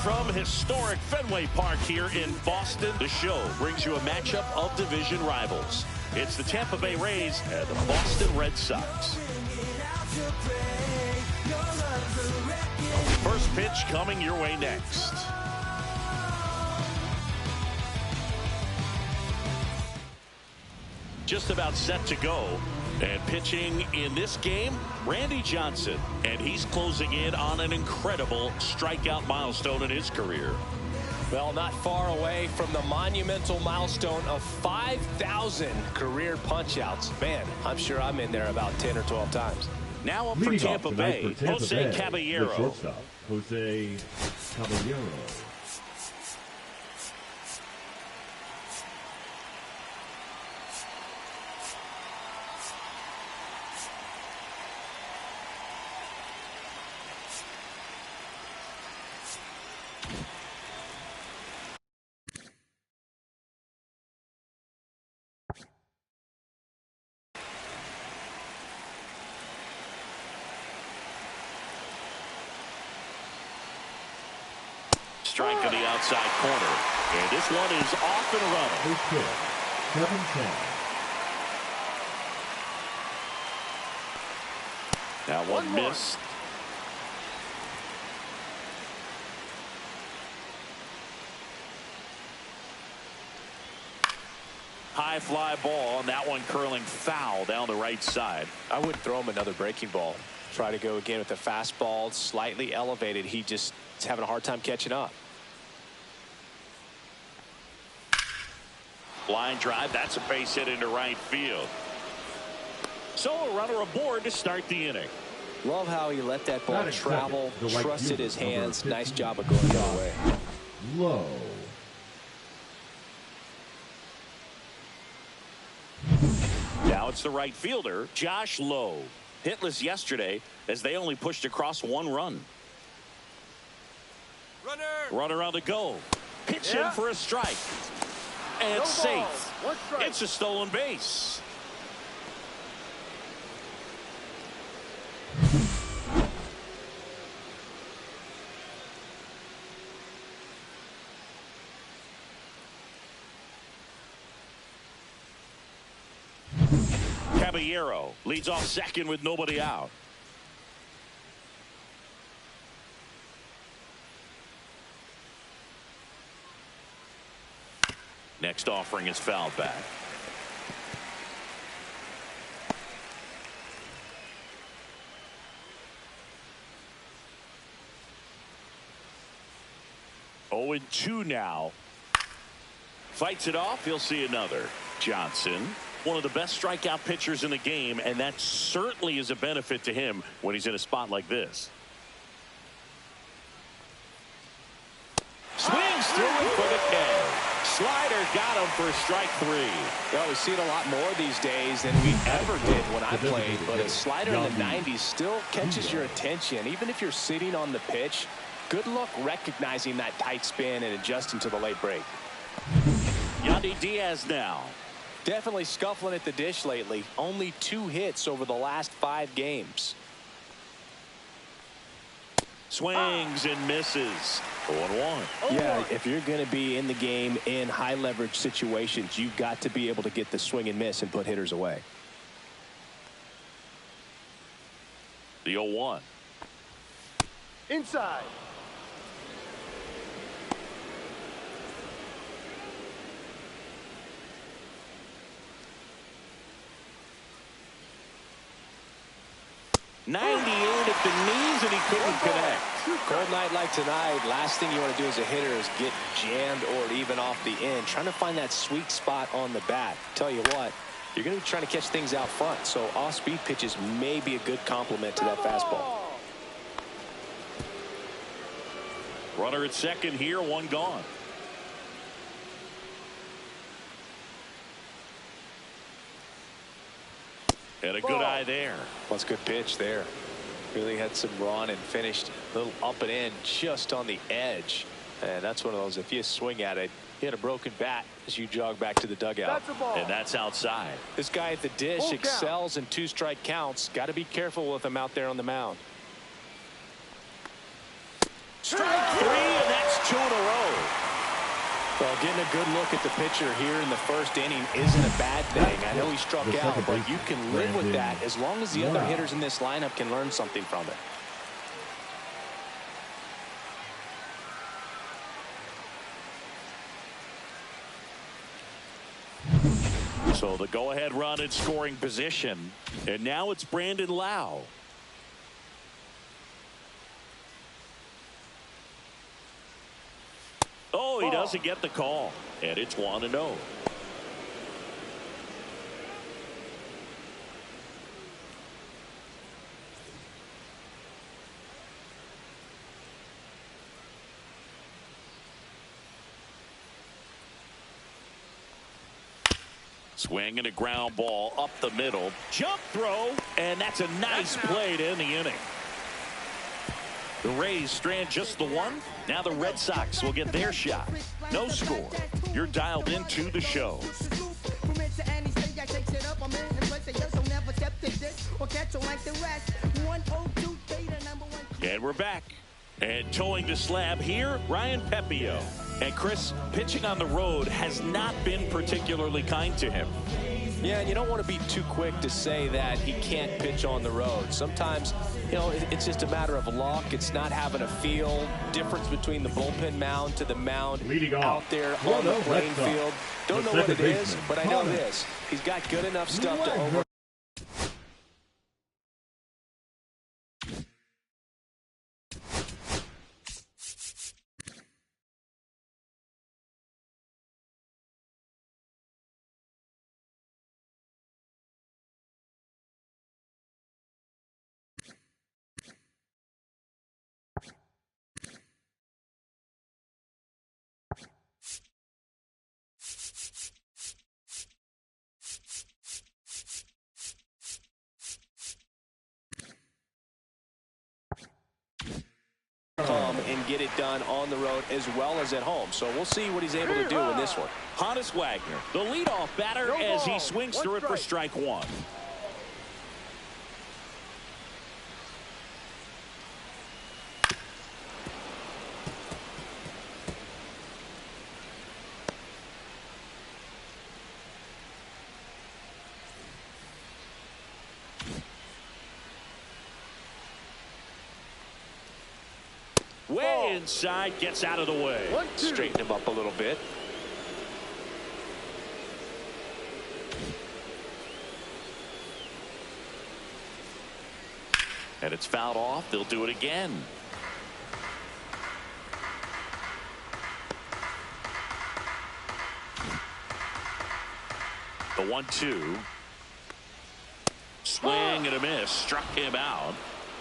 From historic Fenway Park here in Boston, the show brings you a matchup of division rivals. It's the Tampa Bay Rays and the Boston Red Sox. First pitch coming your way next. Just about set to go. And pitching in this game, Randy Johnson. And he's closing in on an incredible strikeout milestone in his career. Well, not far away from the monumental milestone of 5,000 career punch-outs. Man, I'm sure I'm in there about 10 or 12 times. Now up for Tampa Bay, Jose Caballero. Jose Caballero. Strike on the outside corner. And this one is off and running. 7-10. That one missed. High fly ball, and that one curling foul down the right side. I wouldn't throw him another breaking ball. Try to go again with the fastball, slightly elevated. He just is having a hard time catching up. Line drive, that's a base hit into right field. So a runner aboard to start the inning. Love how he let that ball travel, trusted his hands. Nice job of going the other way. Low. Now it's the right fielder, Josh Lowe. Hitless yesterday as they only pushed across one run. Runner on the go. Pitch in for a strike. And safe. It's a stolen base. Caballero leads off second with nobody out. Next offering is fouled back. Oh, and 2 now. Fights it off. He'll see another. Johnson, one of the best strikeout pitchers in the game, and that certainly is a benefit to him when he's in a spot like this. Swings through it for the K. Slider got him for strike 3. Well, we see it a lot more these days than we ever did when I played, but a slider in the 90s still catches your attention. Even if you're sitting on the pitch, Good luck recognizing that tight spin and adjusting to the late break. Yandy Diaz now. Definitely scuffling at the dish lately. Only 2 hits over the last 5 games. Swings and misses. 0-1. Yeah, if you're going to be in the game in high leverage situations, you've got to be able to get the swing and miss and put hitters away. The 0-1. Inside. '98 at the knees, and he couldn't connect. Cold night like tonight, last thing you want to do as a hitter is get jammed or even off the end. Trying to find that sweet spot on the bat. Tell you what, you're going to be trying to catch things out front, so off-speed pitches may be a good complement to that fastball. Runner at second here, 1 gone. And a good eye there. Well, it's a good pitch there. Really had some run and finished a little up and in just on the edge. And that's one of those, if you swing at it, you hit a broken bat as you jog back to the dugout. And that's outside. This guy at the dish excels in 2-strike counts. Got to be careful with him out there on the mound. Strike 3, and that's 2 in a row. Well, getting a good look at the pitcher here in the first inning isn't a bad thing. I know he struck out, but you can live with that as long as the other hitters in this lineup can learn something from it. So the go-ahead run in scoring position, and now it's Brandon Lau. Oh, he doesn't get the call, and it's 1-0. Swing and a ground ball up the middle. Jump throw, and that's a nice play to end the inning. The Rays strand just the 1. Now the Red Sox will get their shot. No score. You're dialed into the show. And we're back. And towing the slab here, Ryan Pepio. And Chris, pitching on the road has not been particularly kind to him. Yeah, and you don't want to be too quick to say that he can't pitch on the road. Sometimes, you know, it's just a matter of luck. It's not having a feel. Difference between the bullpen mound to the mound out there on the playing field. Don't know what it is, but I know this. He's got good enough stuff to over. And get it done on the road as well as at home. So we'll see what he's able to do in this one. Honus Wagner, the leadoff batter, as he swings through it for strike 1. Way inside, gets out of the way. Straighten him up a little bit. And it's fouled off. They'll do it again. The 1-2. Swing and a miss. Struck him out.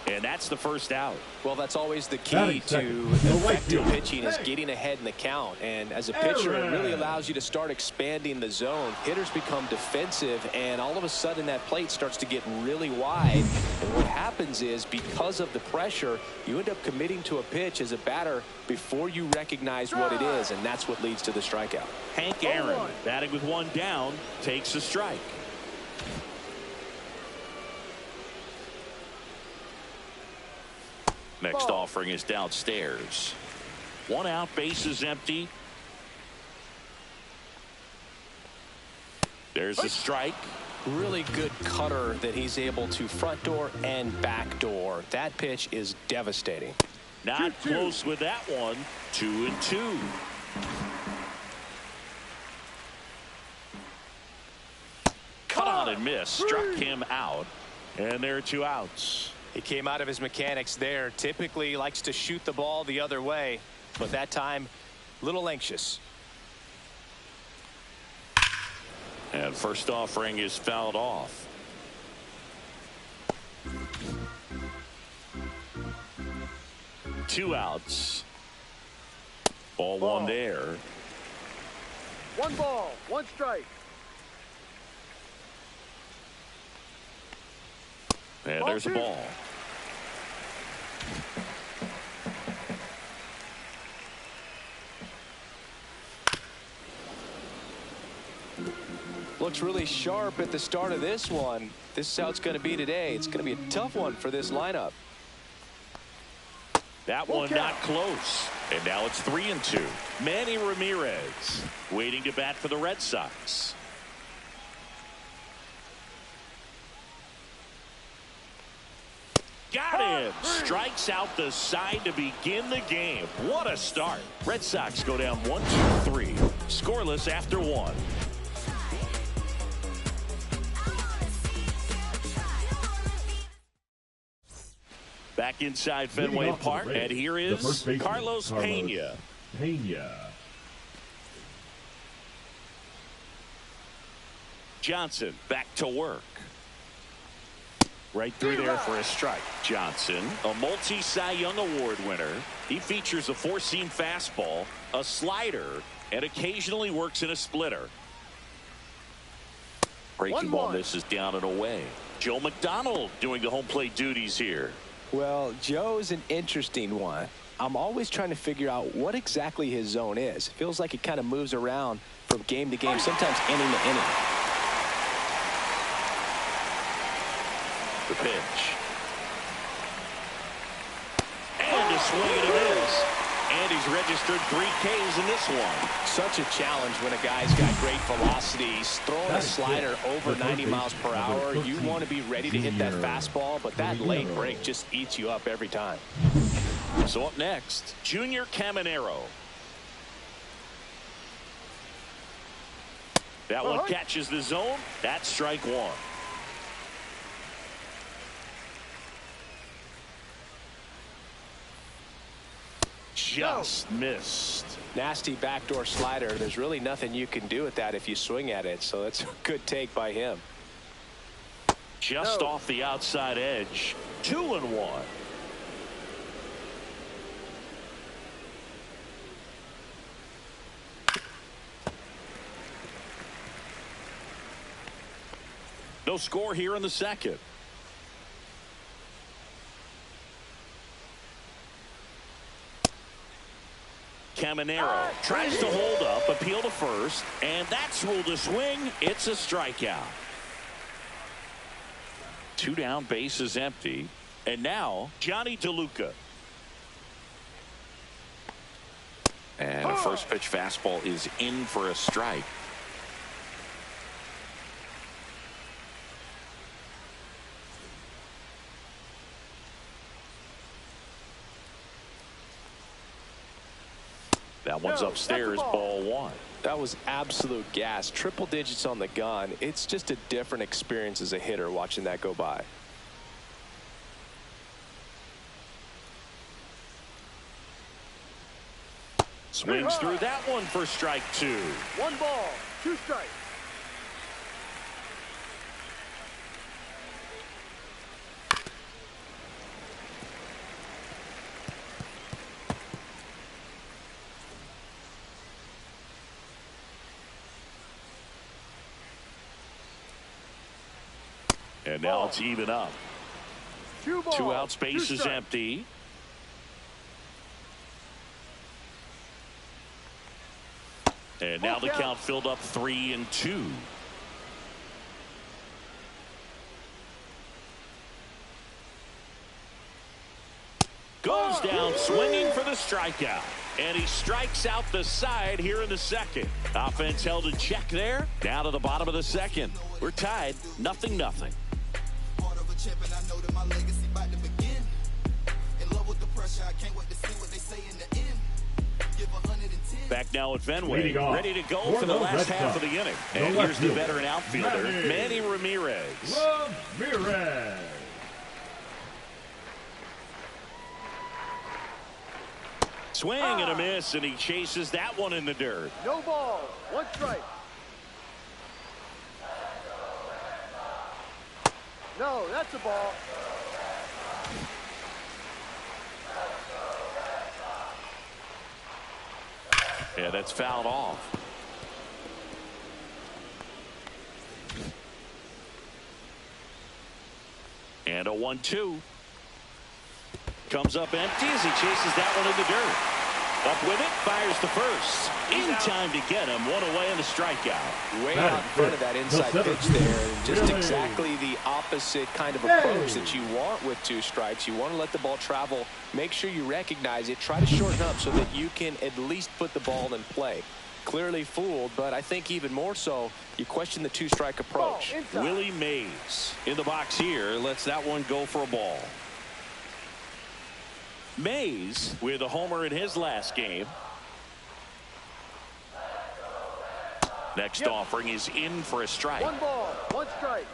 And that's the first out. Well, that's always the key to effective pitching is getting ahead in the count. And as a pitcher, it really allows you to start expanding the zone. Hitters become defensive, and all of a sudden that plate starts to get really wide. And what happens is, because of the pressure, you end up committing to a pitch as a batter before you recognize what it is, and that's what leads to the strikeout. Hank Aaron, batting with one down, takes a strike. Next offering is downstairs. One out, bases empty. There's a strike. Really good cutter that he's able to front door and back door. That pitch is devastating. Not close with that one. 2-2. Cut on and miss. Struck him out. And there are 2 outs. He came out of his mechanics there. Typically likes to shoot the ball the other way, but that time a little anxious. And first offering is fouled off. Two outs. Ball one there. 1 ball, 1 strike. And there's a ball. Looks really sharp at the start of this one. This is how it's going to be today. It's going to be a tough one for this lineup. That one not close. And now it's 3-2. Manny Ramirez waiting to bat for the Red Sox. Got him. Strikes out the side to begin the game. What a start. Red Sox go down 1-2-3. Scoreless after 1. Back inside Fenway Park, and here is Carlos Pena. Johnson back to work. Right through there for a strike. Johnson, a multi-Cy Young Award winner. He features a 4-seam fastball, a slider, and occasionally works in a splitter. Breaking ball misses down and away. Joe McDonald doing the home plate duties here. Well, Joe's an interesting one. I'm always trying to figure out what exactly his zone is. It feels like it kind of moves around from game to game, sometimes inning to inning. The pitch. And a swing and a miss. And he's registered 3 Ks in this one. Such a challenge when a guy's got great velocity. He's throwing a slider over 90 miles per hour. You want to be ready to hit that fastball, but that late break just eats you up every time. So up next, Junior Caminero. That one catches the zone. That's strike 1. Just missed. Nasty backdoor slider. There's really nothing you can do with that if you swing at it. So that's a good take by him. Just off the outside edge. 2-1. No score here in the second. Caminero tries to hold up, appeal to first, and that's ruled a swing. It's a strikeout. 2 down, bases empty. And now Johnny DeLuca. And a first pitch fastball is in for a strike. That one's upstairs, ball 1. That was absolute gas. Triple digits on the gun. It's just a different experience as a hitter watching that go by. Swings through that one for strike 2. 1 ball, 2 strikes. And now it's even up. 2 balls. 2 out, space 2 is strikes. empty. And now the count filled up 3-2. Goes down swinging for the strikeout. And he strikes out the side here in the second. Offense held in check there. Down to the bottom of the second. We're tied 0-0. Part of a champ, and I know that my legacy about to begin. In love with the pressure, I can't wait to see what they say in the end. Give 110. Back now at Fenway, ready to go for the the last Red half Sox. of the inning. The And left here's the fielder, veteran outfielder, Manny Ramirez. Ramirez. Swing and a miss, and he chases that one in the dirt. No ball. 1 strike. No, that's a ball. Yeah, that's fouled off. And a 1-2. Comes up empty as he chases that one in the dirt. Up with it, fires the first. In time to get him. 1 away and a strikeout. Way out in front of that inside pitch there. And just exactly the opposite kind of approach that you want with 2 strikes. You want to let the ball travel. Make sure you recognize it. Try to shorten up so that you can at least put the ball in play. Clearly fooled, but I think even more so, you question the 2-strike approach. Willie Mays in the box here. Lets that one go for a ball. Mays with a homer in his last game. Next offering is in for a strike. 1 ball. 1 strike.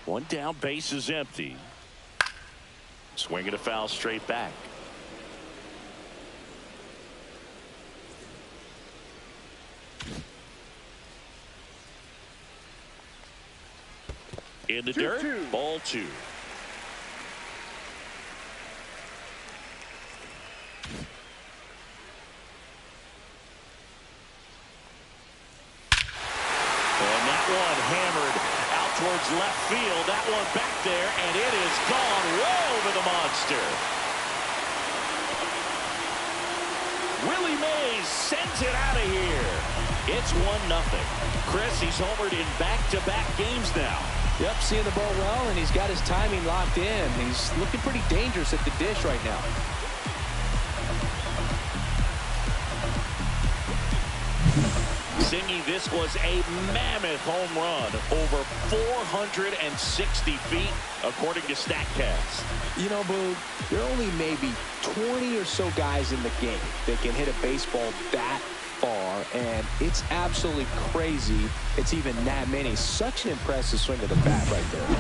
One down, base is empty. Swinging a foul straight back. In the dirt, 2-2. ball 2. And that one hammered out towards left field. That one back there, and it is gone way over the monster. Willie Mays sends it out of here. It's 1-0. Chris, he's homered in back-to-back games now. Yep, seeing the ball well, and he's got his timing locked in. He's looking pretty dangerous at the dish right now. Singy, this was a mammoth home run, over 460 feet, according to StatCast. You know, Boo, there are only maybe 20 or so guys in the game that can hit a baseball that far, and it's absolutely crazy it's even that many. Such an impressive swing of the bat right there.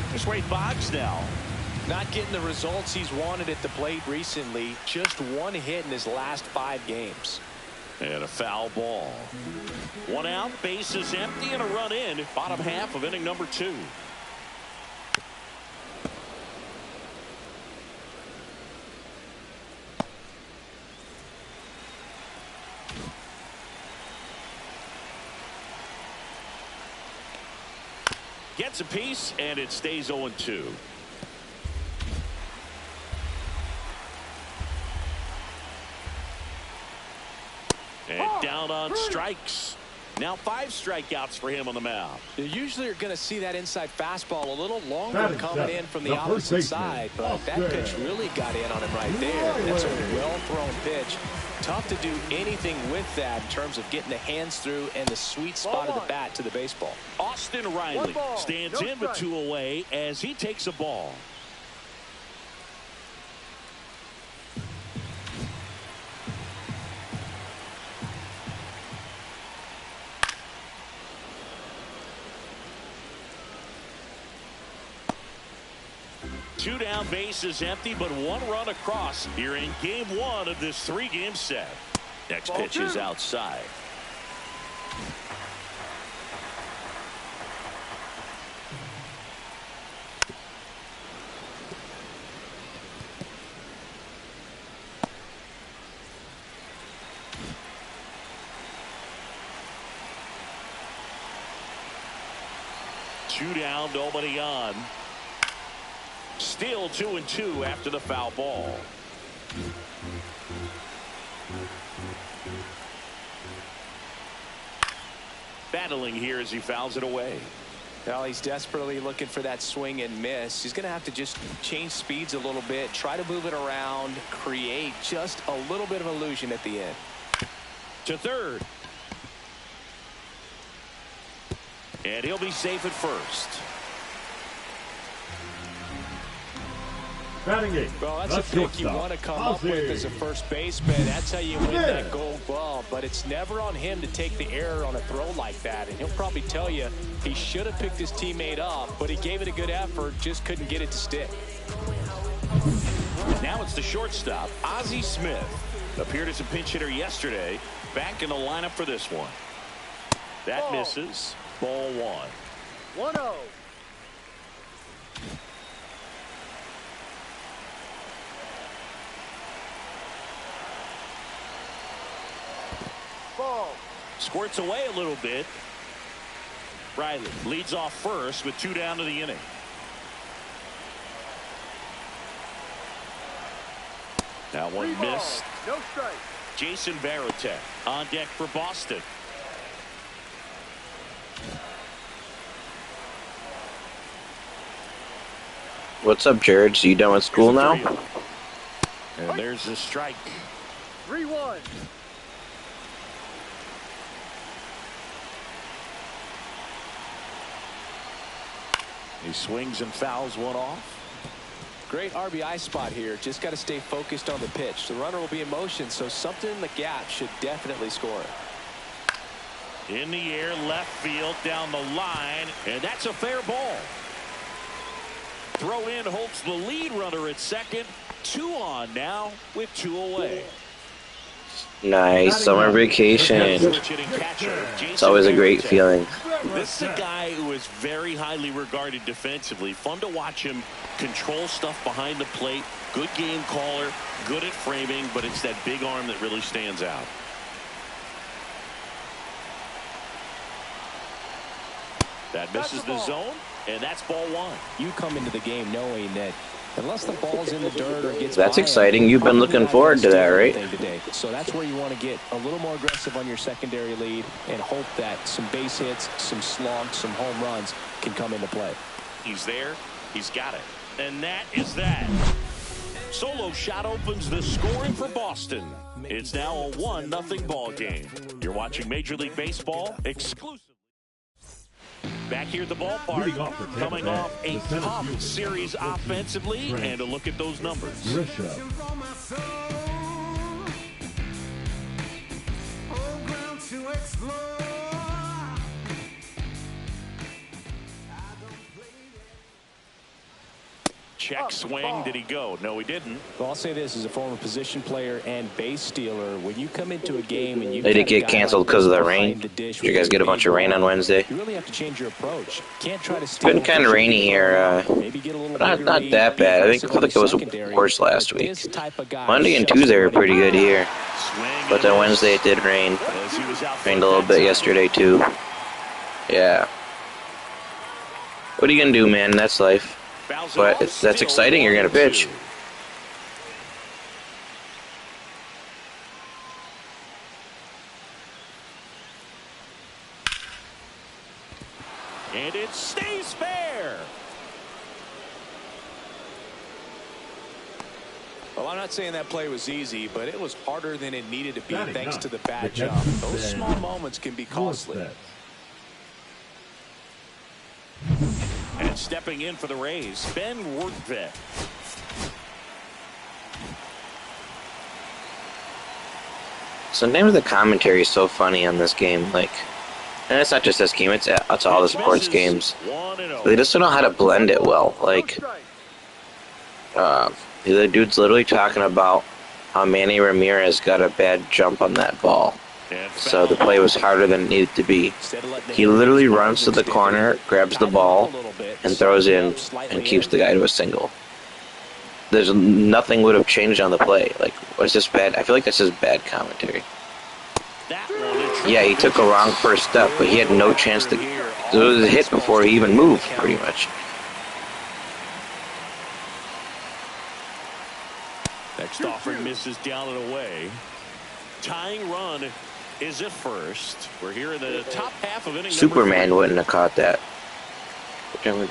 Here's Wade Boggs now. Not getting the results he's wanted at the plate recently. Just 1 hit in his last 5 games. And a foul ball. 1 out, base is empty, and a run in. Bottom half of inning number 2. Gets a piece, and it stays 0-2. And down on strikes. Now 5 strikeouts for him on the mound. You usually are going to see that inside fastball a little longer coming in from the The first opposite baseman, side, but that Boston. pitch really got in on him right there. That's a well-thrown pitch. Tough to do anything with that in terms of getting the hands through and the sweet spot of the bat to the baseball. Austin Riley ball, stands no in with strike. 2 away as he takes a ball. Two down, base is empty, but 1 run across here in game 1 of this 3-game set. Next Ball pitch is 2. outside. 2 down, nobody on. Still 2-2 after the foul ball. Battling here as he fouls it away. Well, he's desperately looking for that swing and miss. He's going to have to just change speeds a little bit, try to move it around, create just a little bit of illusion at the end. To third. And he'll be safe at first. Batting eight. Well, that's a pick you want to come up with as a first baseman. That's how you win that gold glove. But it's never on him to take the error on a throw like that. And he'll probably tell you he should have picked his teammate up, but he gave it a good effort, just couldn't get it to stick. Now it's the shortstop, Ozzie Smith. Appeared as a pinch hitter yesterday. Back in the lineup for this one. That misses. Ball 1. 1-0. Ball. Squirts away a little bit. Riley leads off first with 2 down to the inning. That one missed. No strike. Jason Varitek on deck for Boston. What's up, Jared? So you done with school now? And there's the strike. 3-1. He swings and fouls one off. Great RBI spot here. Just got to stay focused on the pitch. The runner will be in motion, so something in the gap should definitely score. In the air, left field, down the line, and that's a fair ball. Throw in holds the lead runner at second. 2 on now with 2 away. Nice summer vacation. It's always a great feeling. This is a guy who is very highly regarded defensively. Fun to watch him control stuff behind the plate. Good game caller, good at framing, but it's that big arm that really stands out. That misses the zone, and that's ball 1. You come into the game knowing that unless the ball's in the dirt or gets That's exciting. You've been looking forward to that, right? So that's where you want to get a little more aggressive on your secondary lead and hope that some base hits, some slugs, some home runs can come into play. He's there. He's got it. And that is that. Solo shot opens the scoring for Boston. It's now a 1-0 ball game. You're watching Major League Baseball exclusively. Back here at the ballpark, coming off a tough series offensively, and a look at those numbers. Check swing. Did he go? No, he didn't. Well, I'll say this as a former position player and base stealer. When you come into a game and you They did get canceled because of the rain. Did you guys get a bunch of rain on Wednesday? You really have to change your approach. Can't try to It's been kind of rainy here. Not that bad. I felt like it was worse last week. Monday and Tuesday were pretty good here. But then Wednesday it did rain. Rained a little bit yesterday too. Yeah. What are you going to do, man? That's life. But that's exciting. You're going to pitch. And it stays fair. Well, I'm not saying that play was easy, but it was harder than it needed to be thanks to the bad job. Those small moments can be costly. And stepping in for the Rays, Ben Worthvet. Sometimes the commentary is so funny on this game. Like, and it's not just this game, it's all the sports games. They just don't know how to blend it well. Like, the other dude's literally talking about how Manny Ramirez got a bad jump on that ball. So the play was harder than it needed to be. He literally runs to the corner, grabs the ball, and throws in and keeps the guy to a single. There's nothing would have changed on the play. Like, it's just bad. I feel like that's just bad commentary. Yeah, he took a wrong first step, but he had no chance to It was a hit before he even moved, pretty much. Next offering misses down and away. Tying run is at first. We're here in the top half of inning. Superman wouldn't have caught that. And he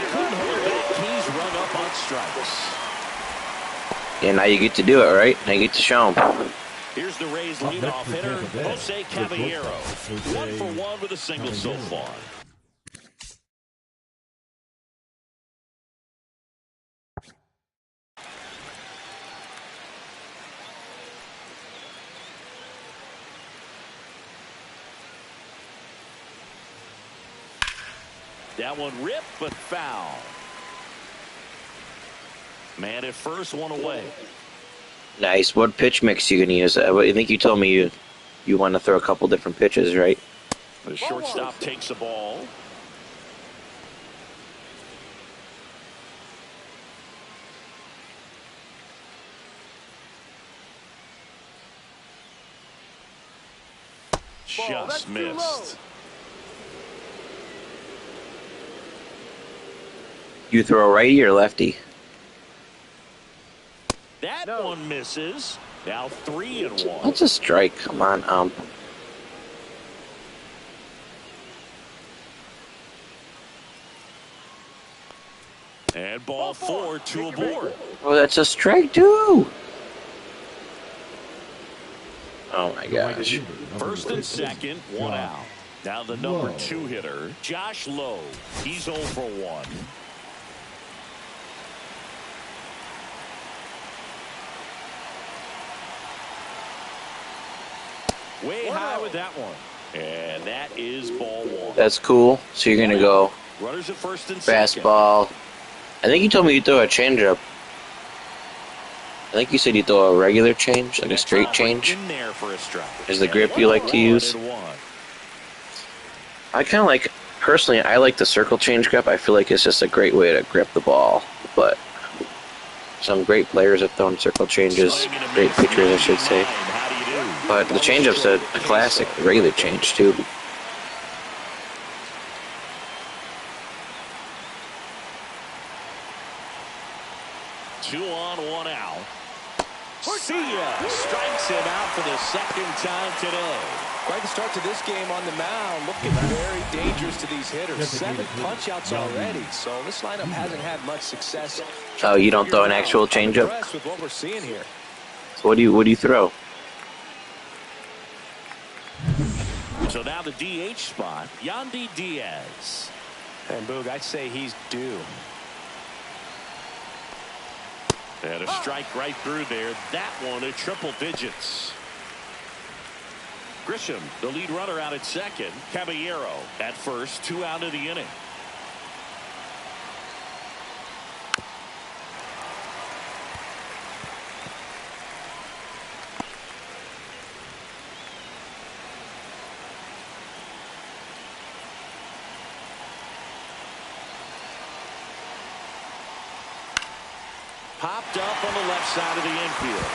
couldn't hold back. He's run up on strikes. Yeah, now you get to do it, right? Now you get to show him. Here's the Rays leadoff hitter, Jose Caballero. 1 for 1 with a single so far. That one ripped, but foul. Man at first, one away. Nice. What pitch mix you gonna use? I think you told me you want to throw a couple different pitches, right? The shortstop takes the ball. Just missed. You throw righty or lefty? That one misses. Now 3-1. That's a strike. Come on, ump. And ball 4, 2 aboard. Oh, that's a strike too. Oh my gosh. First and second, 1 out. Now the number 2 hitter, Josh Lowe. He's 0 for 1. Way high with that one. And that is ball 1. That's cool. So you're gonna go Runners at first and fastball. I think you told me you throw a changeup. I think you said you throw a regular change, like a straight change. In there for a strike. Is the grip you like to use? I kind of like, personally, I like the circle change grip. I feel like it's just a great way to grip the ball. But some great players have thrown circle changes. Great pitchers, I should say. But the changeup's a classic regular change too. Two on, 1 out. See ya! Strikes him out for the second time today. Quite the start to this game on the mound. Looking very dangerous to these hitters. 7 punch-outs already, so this lineup hasn't had much success. Oh, you don't throw an actual changeup? With what we're seeing here. So what do you throw? So now the DH spot, Yandy Diaz. And Boog, I'd say he's due. And a strike right through there. That one at triple digits. Grisham, the lead runner, out at second. Caballero at first, 2 out of the inning. Popped up on the left side of the infield.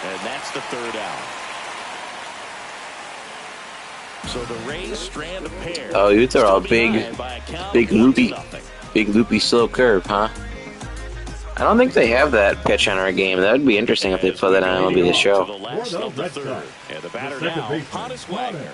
And that's the 3rd out. So the Rays strand a pair. Oh, you throw a big loopy slow curve, huh? I don't think they have that pitch on our game. That would be interesting if they put that on MLB The Show. And the batter now, Honus Wagner.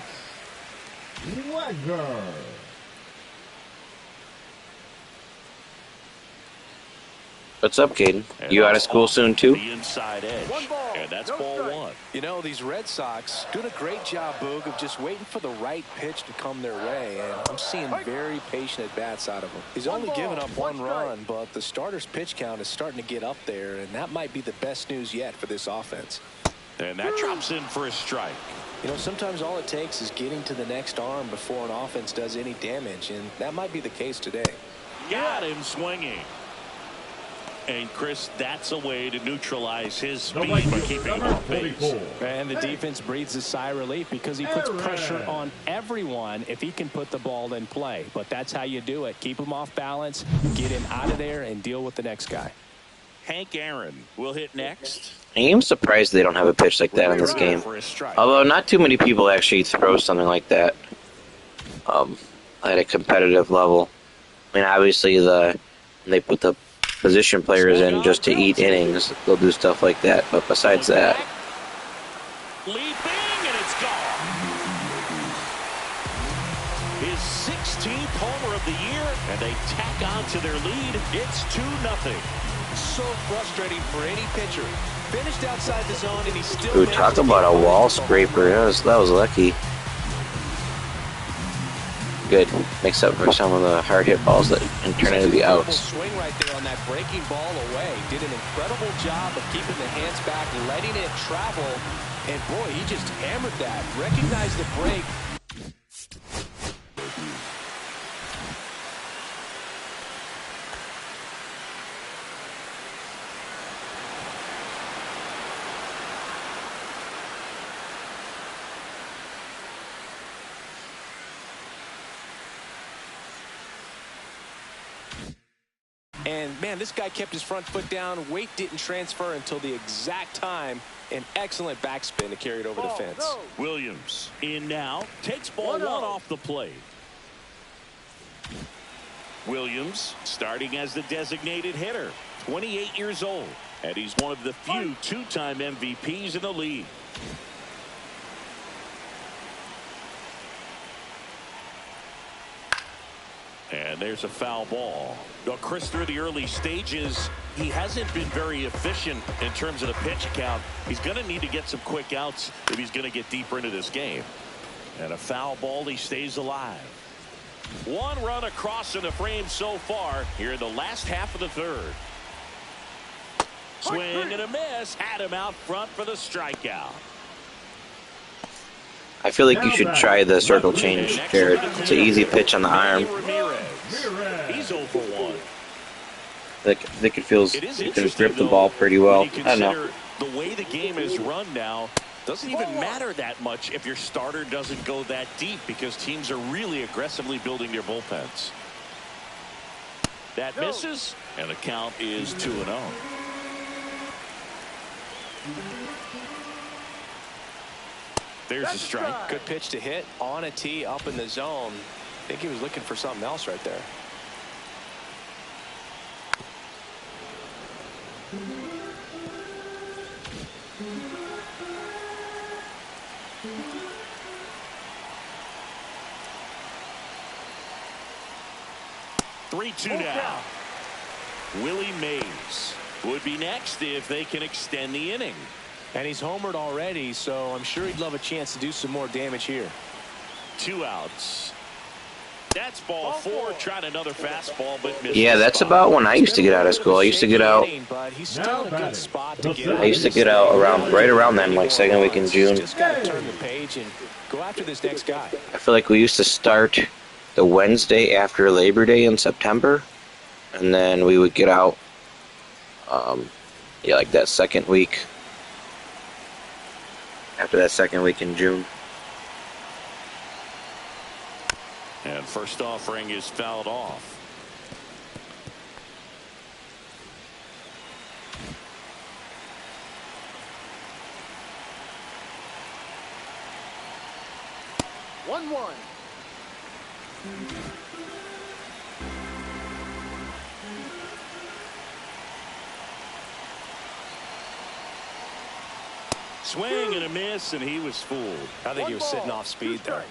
What's up, Caden? You out of school soon, too? The inside edge. And that's ball 1. You know, these Red Sox doing a great job, Boog, of just waiting for the right pitch to come their way, and I'm seeing very patient at-bats out of him. He's only given up 1 run, but the starter's pitch count is starting to get up there, and that might be the best news yet for this offense. And that drops in for a strike. You know, sometimes all it takes is getting to the next arm before an offense does any damage, and that might be the case today. Got him swinging. And, Chris, that's a way to neutralize his speed by keeping him off base. And the defense breathes a sigh of relief because he puts pressure on everyone if he can put the ball in play. But that's how you do it. Keep him off balance, get him out of there, and deal with the next guy. Hank Aaron will hit next. I'm surprised they don't have a pitch like that in this game. Although not too many people actually throw something like that at a competitive level. I mean, obviously they put the position players in just to eat innings. They'll do stuff like that. But besides that, Leaping, and it's gone. His 16th homer of the year, and they tack on to their lead. It's 2-0. So frustrating for any pitcher. Finished outside the zone, and he still. ooh, talk about a wall scraper. That was lucky. Good. Makes up for some of the hard hit balls that can turn into the outs. Swing right there on that breaking ball away. Did an incredible job of keeping the hands back, letting it travel, and boy, he just hammered that. Recognized the break. And, man, this guy kept his front foot down. Weight didn't transfer until the exact time. An excellent backspin to carry it over the fence. No. Williams in now. Takes ball 1 off the plate. Williams starting as the designated hitter. 28 years old. And he's one of the few two-time MVPs in the league. And there's a foul ball. Well, Chris, through the early stages, he hasn't been very efficient in terms of the pitch count. He's going to need to get some quick outs if he's going to get deeper into this game. And a foul ball, he stays alive. 1 run across in the frame so far here in the last half of the third. Swing and a miss. Had him out front for the strikeout. I feel like you should try the circle change, Jared. It's an easy pitch on the arm. He's 0 for 1. I think it feels you can grip the ball pretty well. I don't know. The way the game is run now doesn't even matter that much if your starter doesn't go that deep, because teams are really aggressively building their bullpens. That misses, and the count is 2-0. There's a strike. Good pitch to hit on a tee up in the zone. I think he was looking for something else right there. Three-two now. Willie Mays would be next if they can extend the inning. And he's homered already, so I'm sure he'd love a chance to do some more damage here. 2 outs. That's ball 4. Tried another fastball, but missed. Yeah, that's about when I used to get out of school. I used to get out. But he's still in a good spot to get I used to get out right around then, like second week in June. Just got to turn the page and go after this next guy. I feel like we used to start the Wednesday after Labor Day in September, and then we would get out, yeah, like that second week. After that second week in June. And first offering is fouled off. One. Swing and a miss, and he was fooled. I think he was sitting off speed there.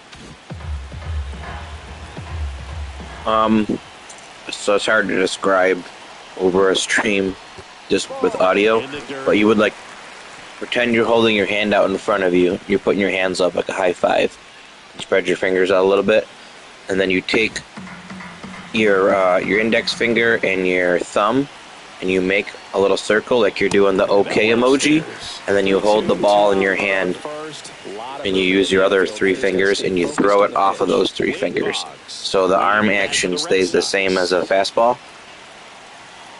So it's hard to describe over a stream just with audio, but you would like pretend you're holding your hand out in front of you. You're putting your hands up like a high five. You spread your fingers out a little bit, and then you take your index finger and your thumb, and you make a little circle like you're doing the OK emoji, and then you hold the ball in your hand, and you use your other 3 fingers, and you throw it off of those 3 fingers. So the arm action stays the same as a fastball.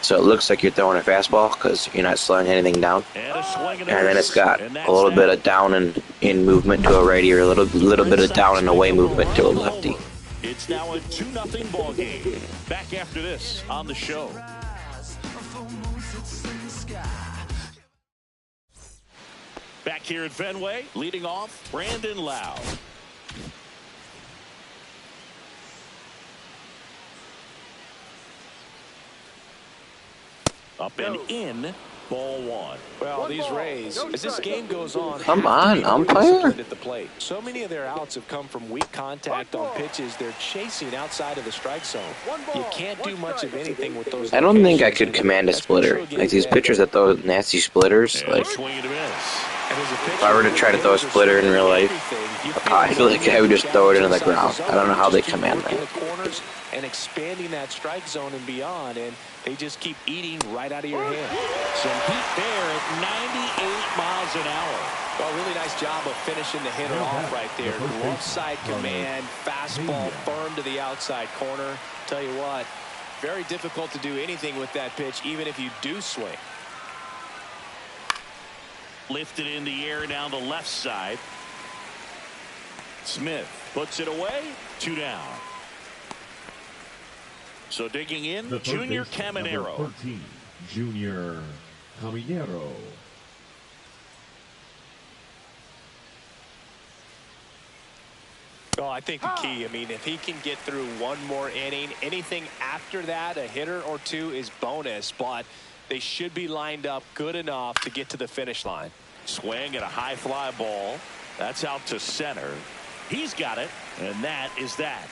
So it looks like you're throwing a fastball because you're not slowing anything down. And then it's got a little bit of down and in movement to a righty, or a little bit of down and away movement to a lefty. It's now a 2-0 ball game. Back after this on the show. Back here at Fenway, leading off, Brandon Lau. Up and in, ball one. Well, these Rays, as this game goes on, Come on, umpire. at the plate. So many of their outs have come from weak contact on pitches they're chasing outside of the strike zone. You can't do much of anything with those. I don't think I could command a splitter. Like these pitchers that throw nasty splitters. Like if I were to try to throw a splitter in real life, I feel like I would just throw it into the ground. I don't know how they command that. And expanding that strike zone and beyond, and they just keep eating right out of your hand. Some heat there at 98 miles an hour. Well, really nice job of finishing the hitter off right there. Glove side command, fastball firm to the outside corner. Tell you what, very difficult to do anything with that pitch, even if you do swing. Lifted in the air down the left side. Smith puts it away. 2 down. So digging in, Junior Caminero. 13, Junior Caminero. Well, I think the key, I mean, if he can get through one more inning, anything after that, a hitter or two is bonus, but they should be lined up good enough to get to the finish line. Swing at a high fly ball. That's out to center. He's got it, and that is that.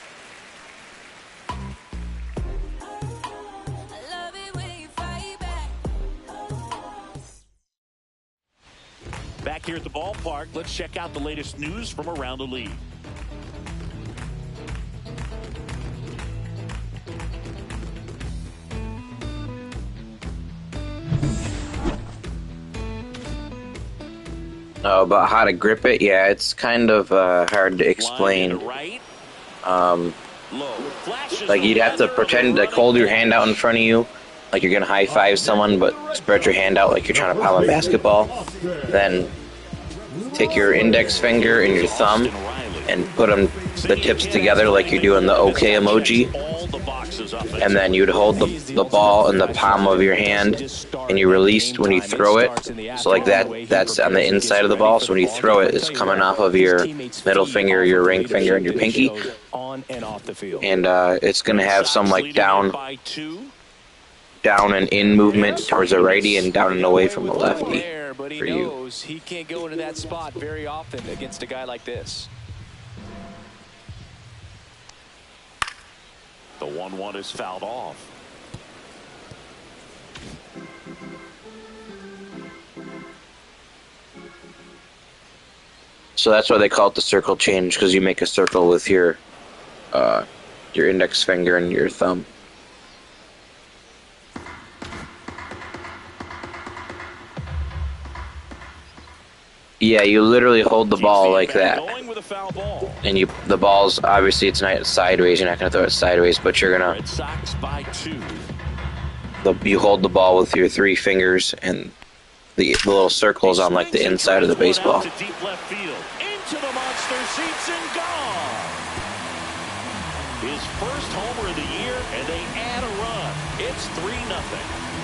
Back here at the ballpark, let's check out the latest news from around the league. Oh, about how to grip it? Yeah, it's kind of hard to explain. Like you'd have to pretend, like hold your hand out in front of you, like you're gonna high five someone, but spread your hand out like you're trying to palm a basketball. Then take your index finger and your thumb and put the tips together like you're doing the OK emoji. And then you'd hold the ball in the palm of your hand, and you release when you throw it. So like that's on the inside of the ball. So when you throw it, it's coming off of your middle finger, your ring finger, and your pinky. And it's gonna have some like down and in movement towards the righty and down and away from the lefty but he for you. He can't go into that spot very often against a guy like this. The 1-1 is fouled off. So that's why they call it the circle change, because you make a circle with your index finger and your thumb. Yeah, you literally hold the ball like that, and the ball's obviously it's not sideways. You're not gonna throw it sideways, but you're gonna. You hold the ball with your 3 fingers, and the little circles on like the inside of the baseball. Into the monster seats and gone. His first homer of the year, and they add a run. It's 3-0.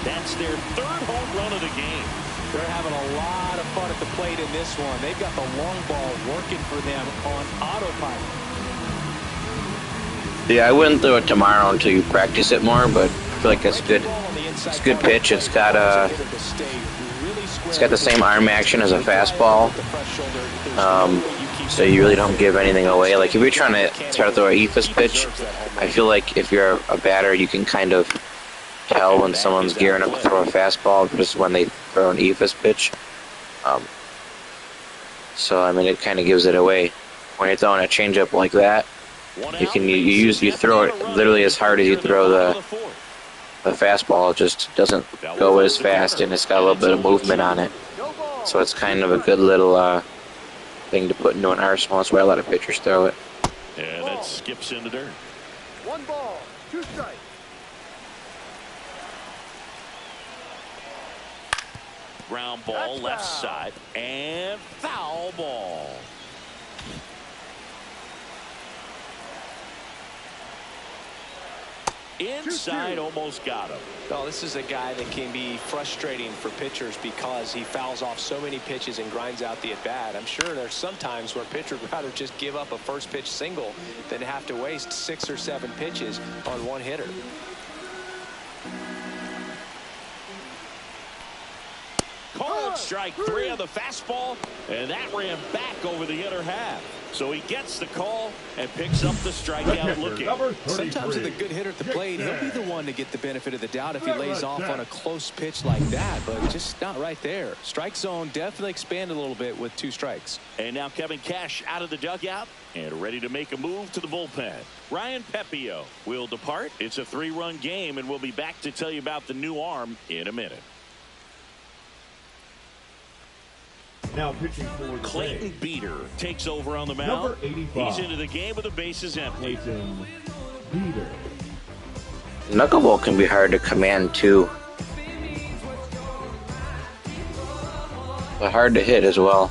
That's their 3rd home run of the game. They're having a lot of fun at the plate in this one. They've got the long ball working for them on autopilot. Yeah, I wouldn't throw it tomorrow until you practice it more, but I feel like it's good. It's a good pitch. It's got the same arm action as a fastball. So you really don't give anything away. Like if you're trying to throw a eephus pitch, I feel like if you're a batter, you can kind of tell when someone's gearing up to throw a fastball just when they throw an eephus pitch. So I mean, it kind of gives it away. When you're throwing a changeup like that, you throw it literally as hard as you throw the fastball. It just doesn't go as fast, and it's got a little bit of movement on it. So it's kind of a good little thing to put into an arsenal. That's why a lot of pitchers throw it. And it skips in the dirt. 1 ball, 2 strikes. Ground ball, left side, and foul ball. Inside, almost got him. Well, this is a guy that can be frustrating for pitchers because he fouls off so many pitches and grinds out the at-bat. I'm sure there's some times where a pitcher would rather just give up a first pitch single than have to waste 6 or 7 pitches on one hitter. Called strike 3 on the fastball, and that ran back over the inner half. So he gets the call and picks up the strikeout looking. Sometimes with a good hitter at the plate, he'll be the one to get the benefit of the doubt if he lays off on a close pitch like that, but just not right there. Strike zone definitely expanded a little bit with 2 strikes. And now Kevin Cash out of the dugout and ready to make a move to the bullpen. Ryan Pepio will depart. It's a 3-run game, and we'll be back to tell you about the new arm in a minute. Now pitching for Clayton Beeter takes over on the mound. Number 85. He's into the game with the bases empty. Clayton Beeter. Knuckleball can be hard to command too, but hard to hit as well.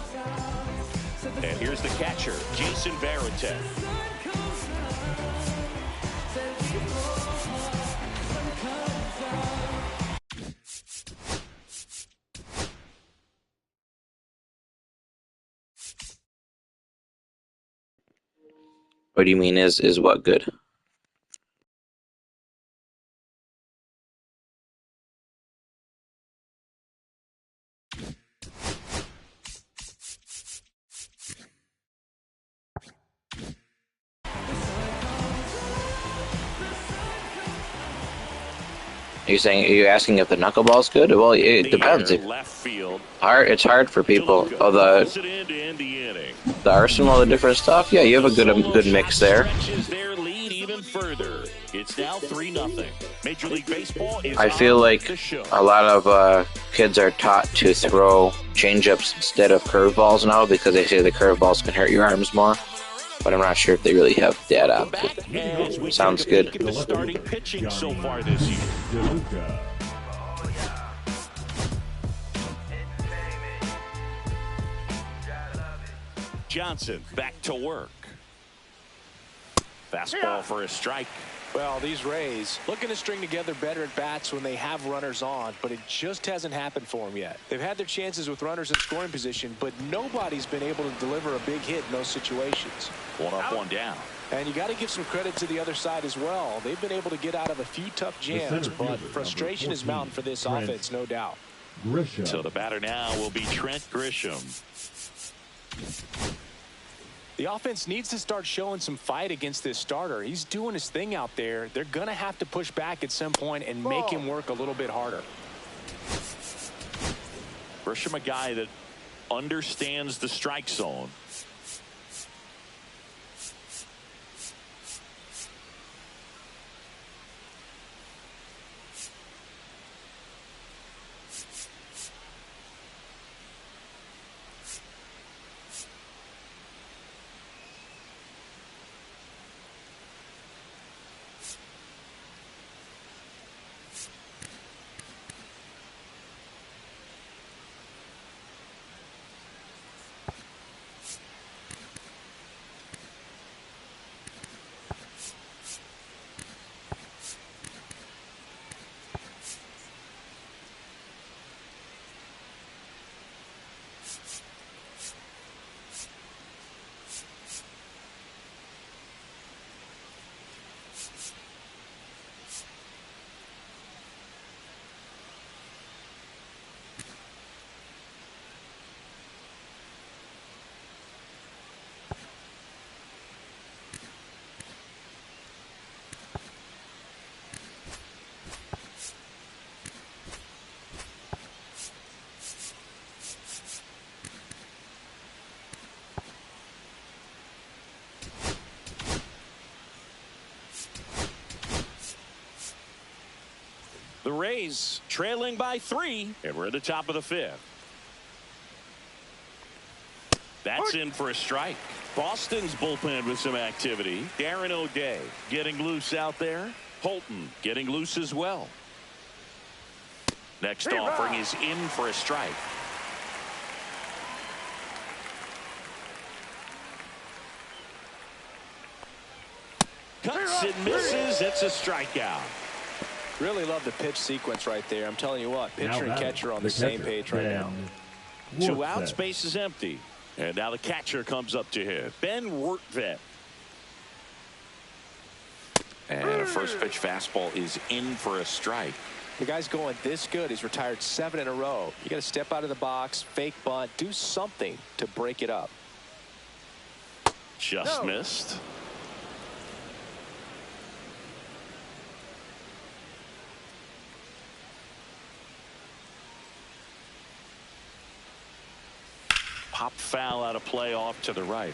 And here's the catcher, Jason Varitek. What do you mean is what good? Are you asking if the knuckleball's good? Well, it depends. Left field. It's hard for people. Oh, the arsenal of the different stuff. Yeah, you have a good mix there. Their lead even further. It's now 3-0. Major League Baseball is I feel like a lot of kids are taught to throw changeups instead of curveballs now because they say the curveballs can hurt your arms more. But I'm not sure if they really have data. Sounds good. The starting pitching so far this year. Johnson back to work. Fastball for a strike. Well, these Rays looking to string together better at bats when they have runners on, but it just hasn't happened for them yet. They've had their chances with runners in scoring position, but nobody's been able to deliver a big hit in those situations. 1 up, 1 down. And you got to give some credit to the other side as well. They've been able to get out of a few tough jams, but frustration is mounting for this offense, no doubt. Grisham. So the batter now will be Trent Grisham. The offense needs to start showing some fight against this starter. He's doing his thing out there. They're going to have to push back at some point and make him work a little bit harder. Grisham, a guy that understands the strike zone. The Rays trailing by 3, and we're at the top of the 5th. That's in for a strike. Boston's bullpen with some activity. Darren O'Day getting loose out there. Holton getting loose as well. Next offering is in for a strike. Cuts and misses. It's a strikeout. Really love the pitch sequence right there. I'm telling you what, pitcher and catcher on the same page right now. 2 outs, base is empty. And now the catcher comes up to hit. Ben Wertvet. And a first pitch fastball is in for a strike. The guy's going this good. He's retired 7 in a row. You got to step out of the box, fake bunt, do something to break it up. Just missed. Pop foul out of play off to the right.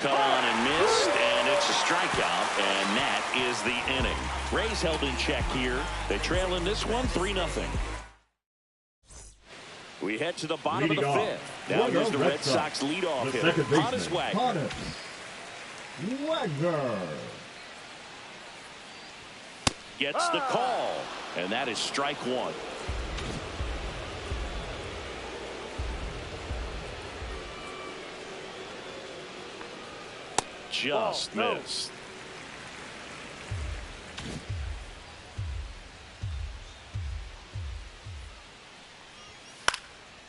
Cut on and missed, and it's a strikeout, and that is the inning. Rays held in check here. They trail in this one 3-0. We head to the bottom of the 5th. Now here's the Red Sox leadoff hitter, Honus Wagner. Gets the call, and that is strike 1. Just missed.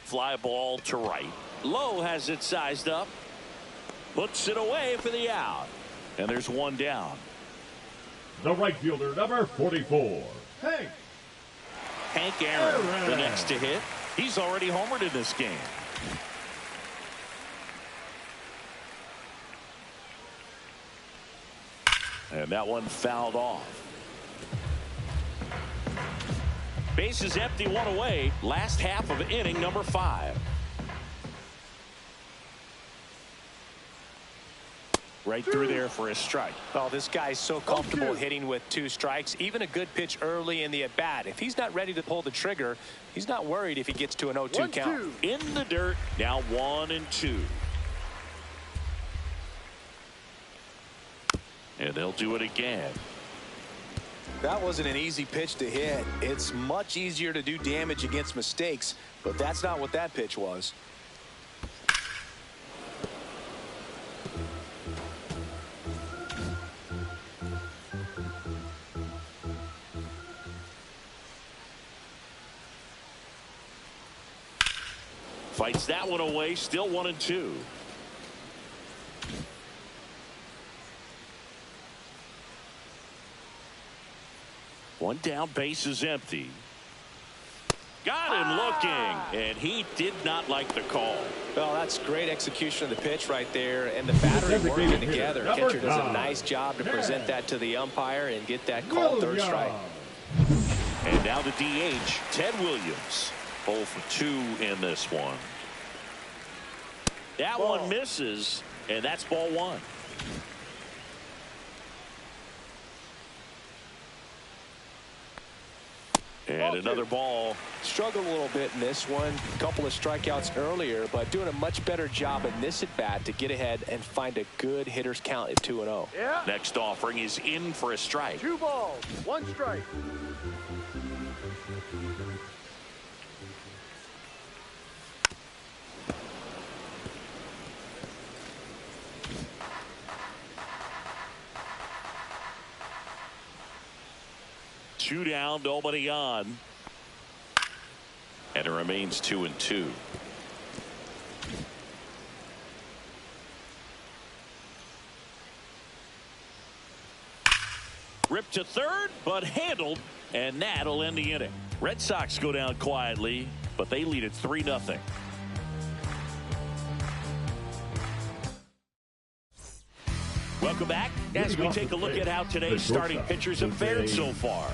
Fly ball to right. Lowe has it sized up. Puts it away for the out. And there's one down. The right fielder, number 44. Hank Aaron, the next to hit. He's already homered in this game. And that one fouled off. Bases empty, 1 away. Last half of inning number 5. Right through there for a strike. Oh, this guy's so comfortable hitting with 2 strikes. Even a good pitch early in the at-bat. If he's not ready to pull the trigger, he's not worried if he gets to an 0-2 count. In the dirt, now 1-2. And they'll do it again. That wasn't an easy pitch to hit. It's much easier to do damage against mistakes, but that's not what that pitch was. Fights that one away, still 1-2. One down, base is empty. Got him looking, and he did not like the call. Well, that's great execution of the pitch right there, and the battery working together. Catcher does a nice job to present that to the umpire and get that call, 3rd strike. And now the DH, Ted Williams. 0 for 2 in this one. That one misses, and that's ball 1. And another ball. Struggled a little bit in this one. A couple of strikeouts earlier, but doing a much better job in this at-bat to get ahead and find a good hitter's count at 2-0. Yeah. Next offering is in for a strike. 2 balls, 1 strike. Two down, nobody on. And it remains 2-2. Ripped to third, but handled, and that'll end the inning. Red Sox go down quietly, but they lead at 3-0. Welcome back as we take a look at how today's starting pitchers have fared so far.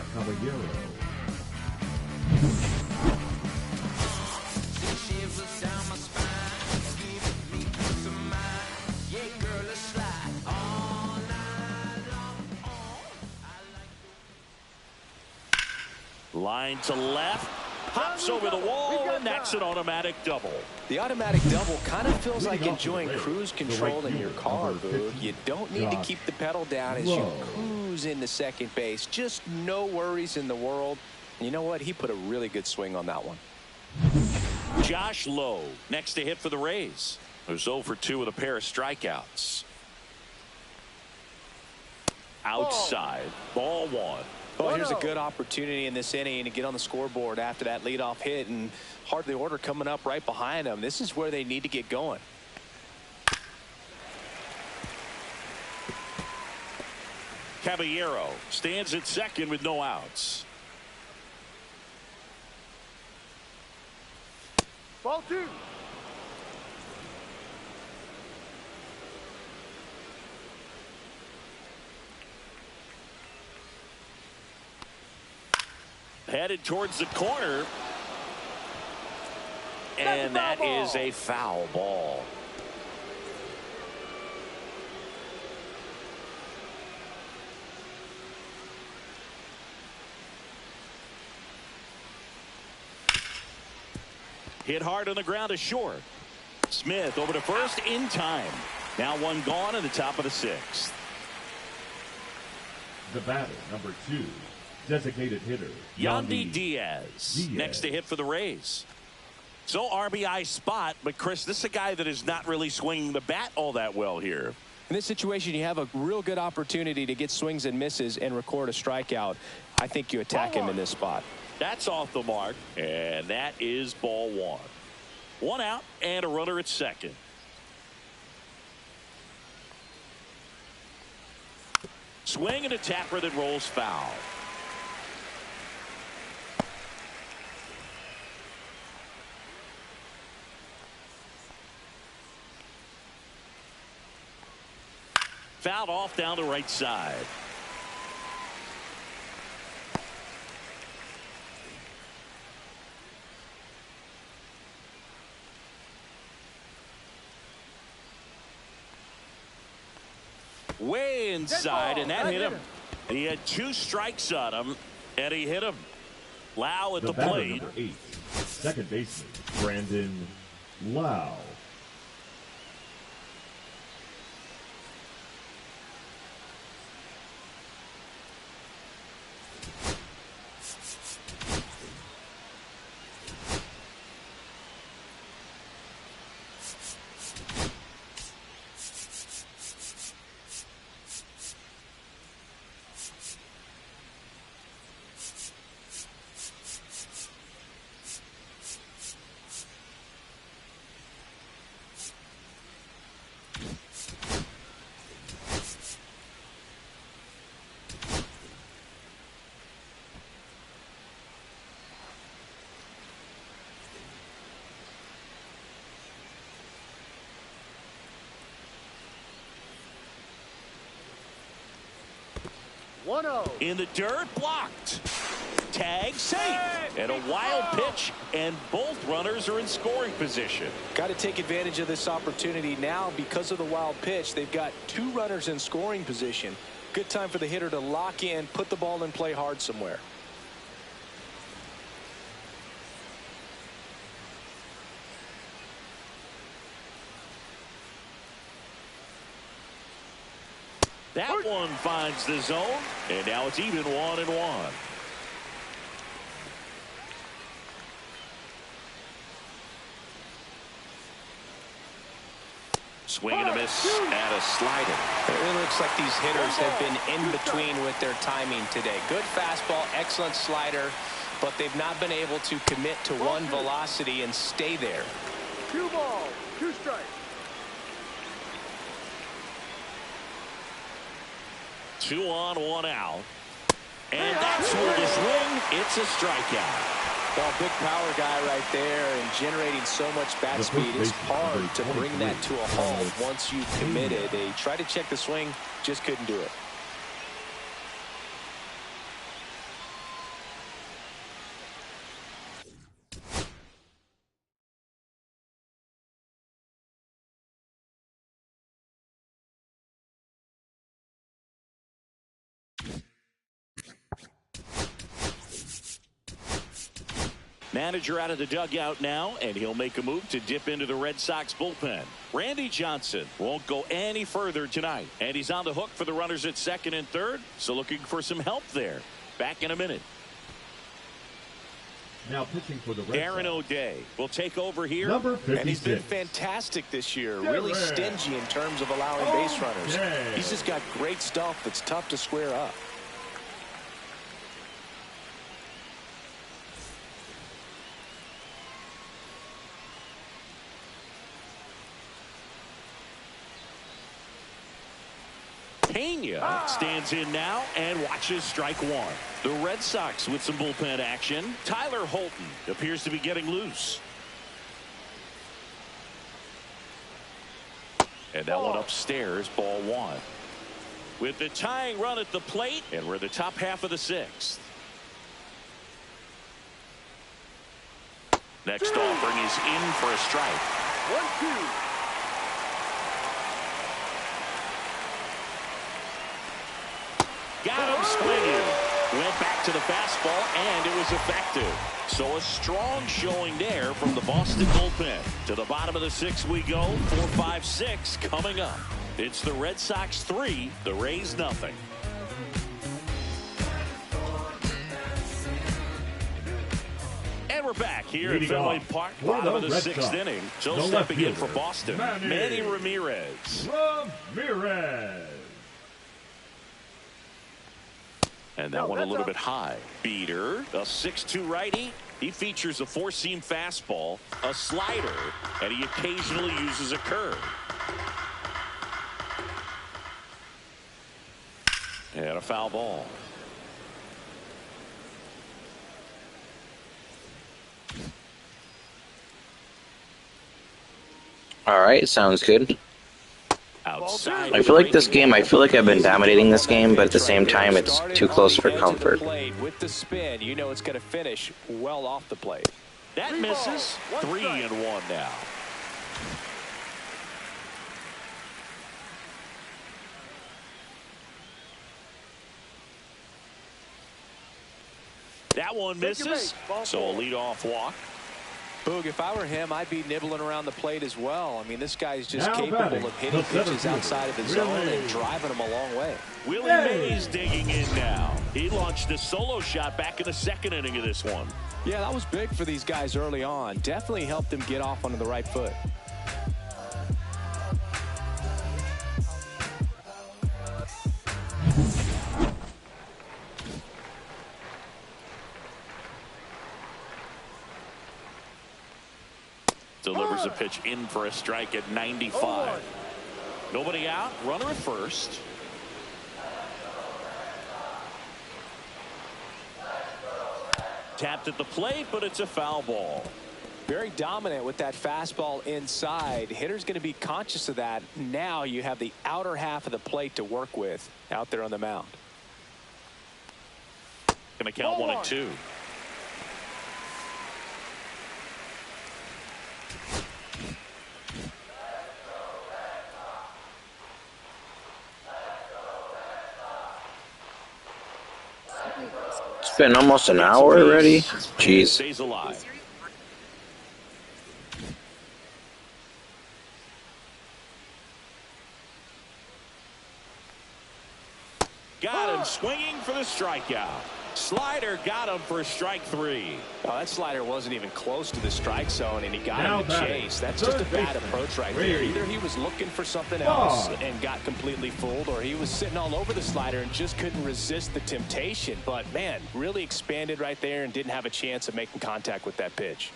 Line to left. Pops over the wall, and that's an automatic double. The automatic double kind of feels like enjoying cruise control in your car, Boog. You don't need to keep the pedal down as you cruise into second base. Just no worries in the world. You know what? He put a really good swing on that one. Josh Lowe next to hit for the Rays, who's 0 for 2 with a pair of strikeouts. Outside, ball 1. Well, here's a good opportunity in this inning to get on the scoreboard after that leadoff hit, and heart of the order coming up right behind them. This is where they need to get going. Caballero stands at second with no outs. Ball 2. Headed towards the corner. And that is a foul ball. Hit hard on the ground to short. Smith over to first in time. Now one gone in the top of the 6th. The batter, number 2, designated hitter, Yandy Diaz next to hit for the Rays. So RBI spot, but Chris, this is a guy that is not really swinging the bat all that well here. In this situation, you have a real good opportunity to get swings and misses and record a strikeout. I think you attack him in this spot. That's off the mark, and that is ball 1. 1 out and a runner at second. Swing and a tapper that rolls foul. Fouled off down the right side. Way inside, and that hit him. He had 2 strikes on him, and he hit him. Lau at the plate. Number 8, second baseman, Brandon Lau. In the dirt, blocked. Tag safe. And a wild pitch, and both runners are in scoring position. Got to take advantage of this opportunity now because of the wild pitch. They've got 2 runners in scoring position. Good time for the hitter to lock in, put the ball in play hard somewhere. That one finds the zone, and now it's even 1-1. Swing and a miss and a slider. It really looks like these hitters have been in between with their timing today. Good fastball, excellent slider, but they've not been able to commit to one velocity and stay there. 2 balls, 2 strikes. 2 on, 1 out. And that's where the swing, it's a strikeout. Well, big power guy right there and generating so much bat speed. It's hard to bring that to a halt once you've committed. They tried to check the swing, just couldn't do it. Manager out of the dugout now, and he'll make a move to dip into the Red Sox bullpen. Randy Johnson won't go any further tonight, and he's on the hook for the runners at second and third, so looking for some help there. Back in a minute. Now pitching for the Red Aaron Sox. O'Day will take over here. Number 56. And he's been fantastic this year. Really stingy in terms of allowing base runners. He's just got great stuff that's tough to square up. Pena stands in now and watches strike one. The Red Sox with some bullpen action. Tyler Holton appears to be getting loose. And that one upstairs, ball one. With the tying run at the plate, and we're the top half of the sixth. Next offering is in for a strike. 1-2. Got him swinging. Went back to the fastball, and it was effective. So a strong showing there from the Boston bullpen. To the bottom of the sixth we go. 4-5-6 coming up. It's the Red Sox 3, the Rays nothing. And we're back here at Fenway Park, bottom of the sixth inning. So stepping in for Boston, Manny Ramirez. And that one a little bit high. Beater, a 6'2 righty. He features a four-seam fastball, a slider, and he occasionally uses a curve. And a foul ball. All right, sounds good. Outside. I feel like this game, I feel like I've been dominating this game, but at the same time, it's too close for comfort. With the spin, you know it's going to finish well off the plate. That misses. 3-1 now. That one misses. So a leadoff walk. Boog, if I were him, I'd be nibbling around the plate as well. I mean, this guy's just capable of hitting pitches outside of the zone and driving them a long way. Willie Mays digging in now. He launched a solo shot back in the second inning of this one. Yeah, that was big for these guys early on. Definitely helped them get off onto the right foot. Delivers a pitch in for a strike at 95. Nobody out. Runner at first. Tapped at the plate, but it's a foul ball. Very dominant with that fastball inside. Hitter's going to be conscious of that. Now you have the outer half of the plate to work with out there on the mound. Going to count 1-2. It's been almost an hour already. Jeez. Stays alive. Got him swinging for the strikeout. Slider got him for strike 3. Oh, that slider wasn't even close to the strike zone, and he got him to chase. That's just a bad approach right there. Either he was looking for something else and got completely fooled, or he was sitting all over the slider and just couldn't resist the temptation. But, man, really expanded right there and didn't have a chance of making contact with that pitch.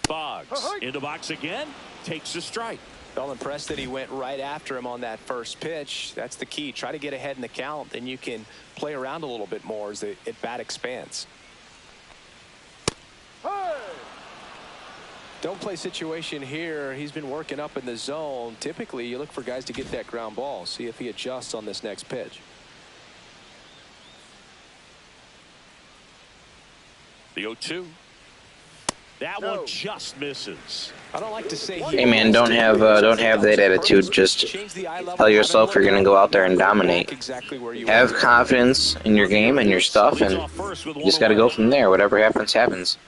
Boggs in the box again. Takes a strike. Well, impressed that he went right after him on that first pitch. That's the key. Try to get ahead in the count, then you can play around a little bit more as the at-bat expands. Don't play situation here. He's been working up in the zone. Typically, you look for guys to get that ground ball. See if he adjusts on this next pitch. The 0-2. That one just misses. I don't like to say. Hey man, don't have that attitude. Just tell yourself you're gonna go out there and dominate. Have confidence in your game and your stuff, and you just gotta go from there. Whatever happens, happens.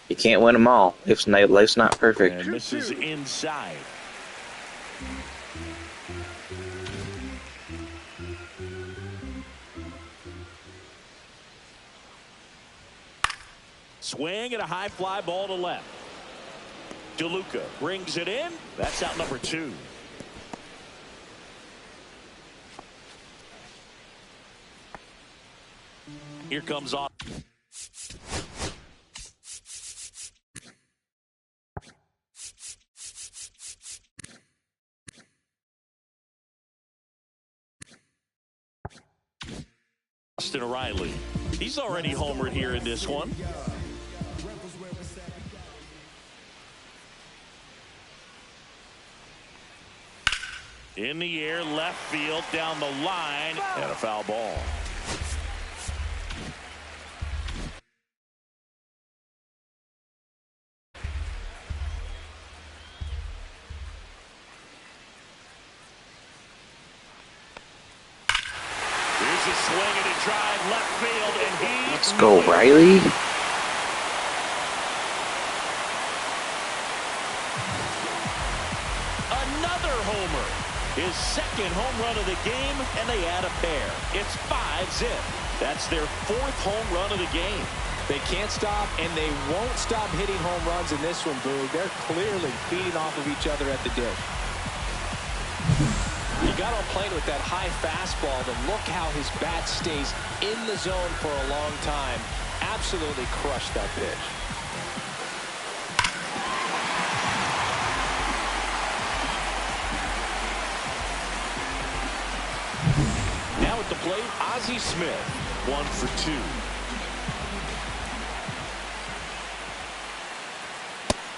You can't win them all. Life's not perfect. And this is inside. swing and a high fly ball to left. DeLuca brings it in. That's out number 2. Here comes on. Austin Riley. He's already homered here in this one. In the air, left field, down the line, and a foul ball. Here's a swing and a drive left field, and he... Let's go, Riley. Another homer. His second home run of the game, and they add a pair. It's 5-zip. That's their 4th home run of the game. They can't stop, and they won't stop hitting home runs in this one, Boog. They're clearly feeding off of each other at the dish. You got on playing with that high fastball, then look how his bat stays in the zone for a long time. Absolutely crushed that pitch. Now at the plate, Ozzie Smith, 1 for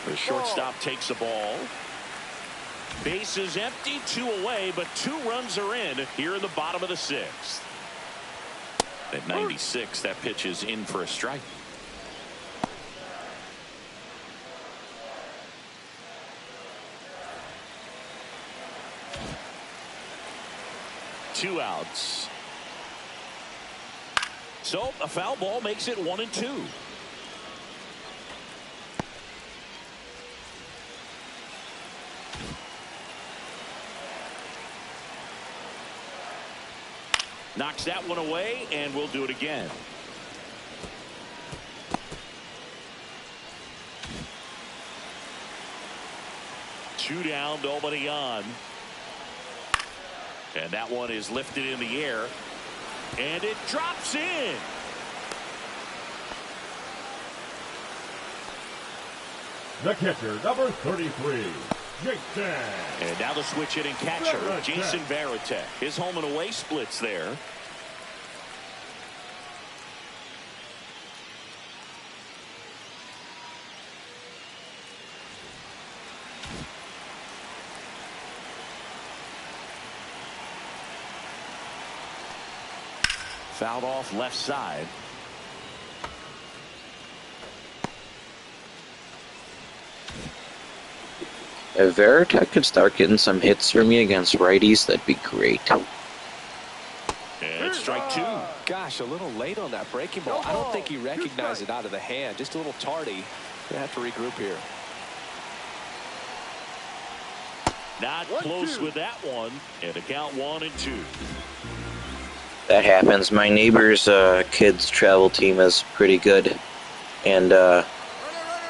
2. The shortstop takes the ball. Base is empty, 2 away, but 2 runs are in here in the bottom of the 6th. At 96, that pitch is in for a strike. Two outs. So a foul ball makes it 1-2. Knocks that one away, and we'll do it again. Two down, nobody on. And that one is lifted in the air, and it drops in. The catcher, number 33, Jason. And now the switch hitting catcher, Jason Varitek. His home and away splits there. Fouled off left side. If Varitek could start getting some hits for me against righties, that'd be great. And strike 2. Gosh, a little late on that breaking ball. I don't think he recognized it out of the hand. Just a little tardy. They have to regroup here. Not close with that one. And the count 1-2. That happens. My neighbor's kids' travel team is pretty good, and they're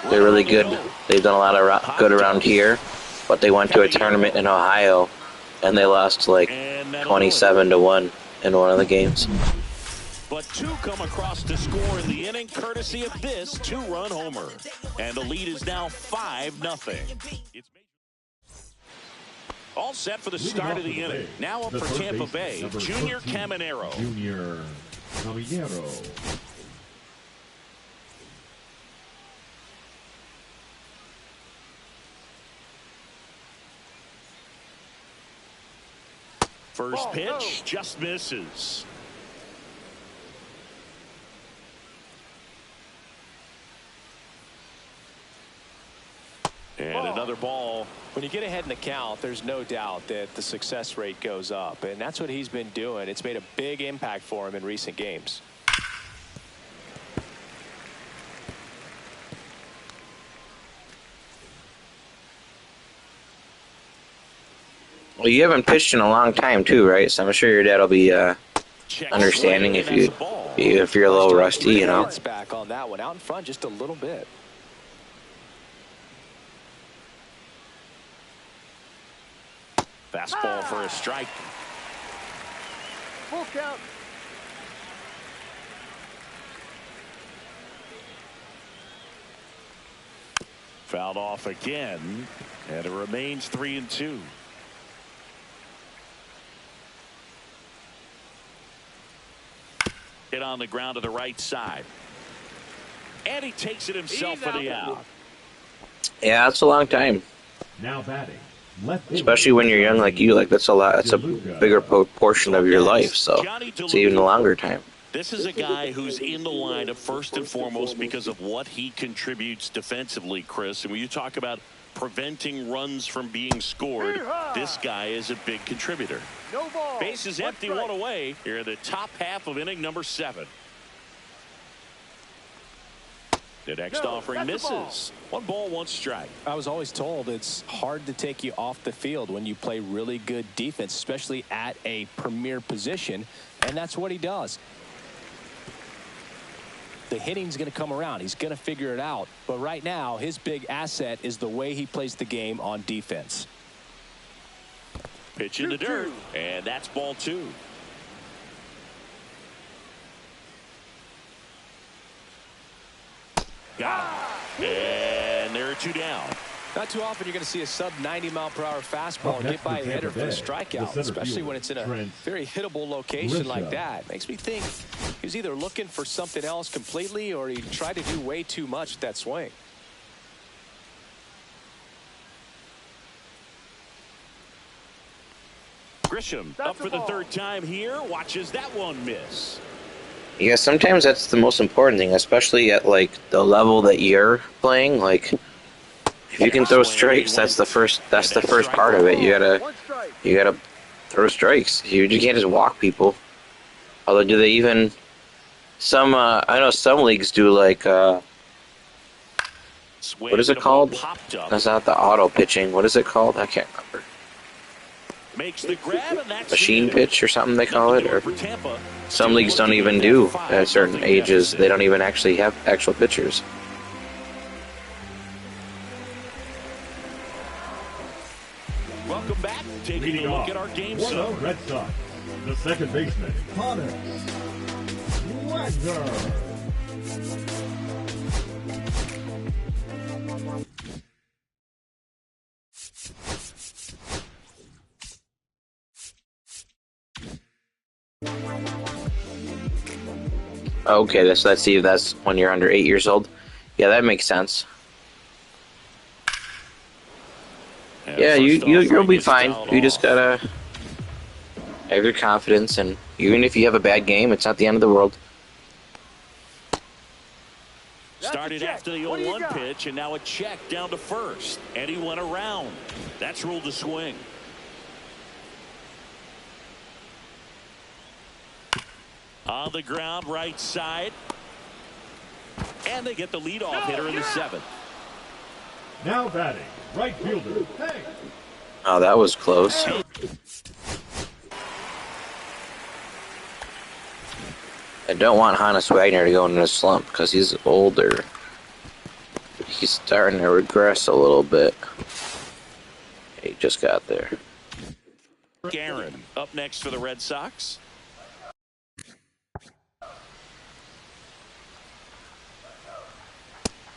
really good. They've done a lot of good around here, but they went to a tournament in Ohio, and they lost like 27-1 in one of the games. But 2 come across to score in the inning, courtesy of this 2-run homer, and the lead is now 5-0. All set for the start of the inning. Now up for Tampa Bay, Junior Caminero. Junior Caminero. First pitch just misses. And another ball. When you get ahead in the count, there's no doubt that the success rate goes up, and that's what he's been doing. It's made a big impact for him in recent games. Well, you haven't pitched in a long time too, right? So I'm sure your dad will be understanding if you're a little rusty, you know. Back on that that one. Out in front just a little bit. Fastball for a strike. Full count. Fouled off again, and it remains 3-2. Hit on the ground to the right side. And he takes it himself for the out. Yeah, that's a long time. Now batting. Left Especially when you're young like you. Like, that's a lot. That's a bigger portion of your life. So it's even a longer time. This is a guy who's in the lineup first and foremost because of what he contributes defensively, Chris. And when you talk about preventing runs from being scored, this guy is a big contributor. No ball. Base is empty, one away. Here in the top half of inning number 7. The next offering misses. 1 ball, 1 strike. I was always told it's hard to take you off the field when you play really good defense, especially at a premier position, and that's what he does. The hitting's going to come around. He's going to figure it out. But right now, his big asset is the way he plays the game on defense. Pitch in the dirt, and that's ball 2. Got it. And there are 2 down. Not too often you're going to see a sub-90-mile-per-hour fastball get by a hitter for a strikeout, especially when it's in a very hittable location like that. Makes me think he was either looking for something else completely or he tried to do way too much with that swing. Grisham up for the 3rd time here. Watches that one miss. Yeah, sometimes that's the most important thing, especially at like the level that you're playing. Like, if you can throw strikes, that's the first part of it. You gotta throw strikes. You can't just walk people. Although, do they even? Some I know some leagues do like what is it called? That's not the auto pitching. What is it called? I can't remember. Makes the grab, and that's machine pitch or something they call it. Or some leagues don't even do at certain ages. They don't even actually have actual pitchers. Welcome back. Taking a look at our game. Boston Red Sox. The second baseman, Connor Wagner. Okay, let's see if that's when you're under 8 years old. Yeah, that makes sense. Yeah, you'll be fine. You just gotta have your confidence, and even if you have a bad game, it's not the end of the world. Started after the 0-1 pitch, and now a check down to first, and he went around. That's ruled a swing. On the ground, right side. And they get the leadoff hitter in the 7th. Now batting, right fielder, Hank. Oh, that was close. I don't want Hannes Wagner to go into a slump because he's older. He's starting to regress a little bit. He just got there. Aaron up next for the Red Sox.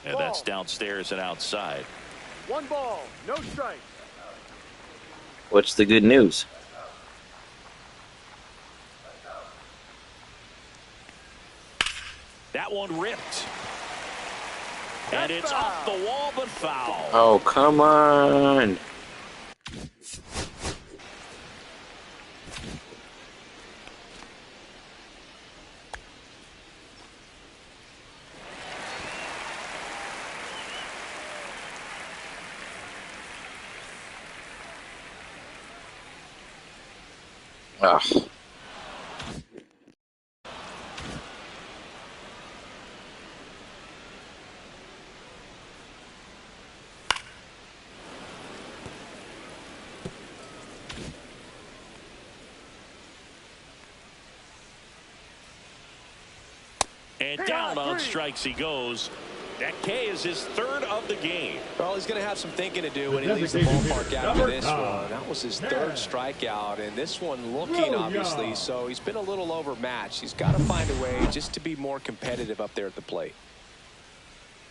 And that's downstairs and outside. 1 ball, no strike. What's the good news? That one ripped. And it's off the wall, but foul. Oh, come on. Ugh. And And down on strikes he goes. That K is his third of the game. Well, he's going to have some thinking to do when he leaves the ballpark after this one. That was his third strikeout, and this one looking obviously, so he's been a little overmatched. He's got to find a way just to be more competitive up there at the plate.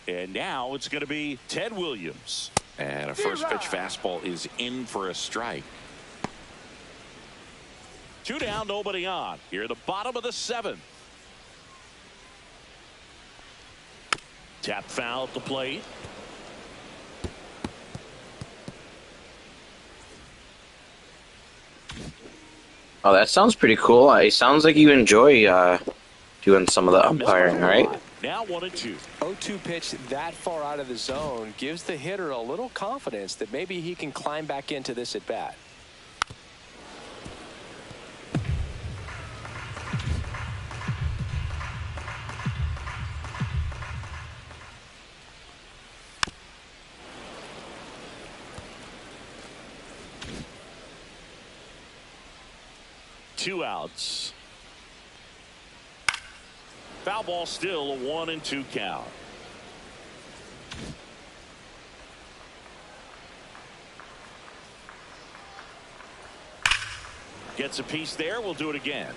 And now it's going to be Ted Williams. And a first pitch fastball is in for a strike. 2 down, nobody on. Here at the bottom of the 7th. Tap foul at the plate. Oh, that sounds pretty cool. It sounds like you enjoy doing some of the umpiring, right? Now 1-2. 0-2 pitch that far out of the zone gives the hitter a little confidence that maybe he can climb back into this at bat. Two outs. Foul ball, still a 1-2 count. Gets a piece there. We'll do it again.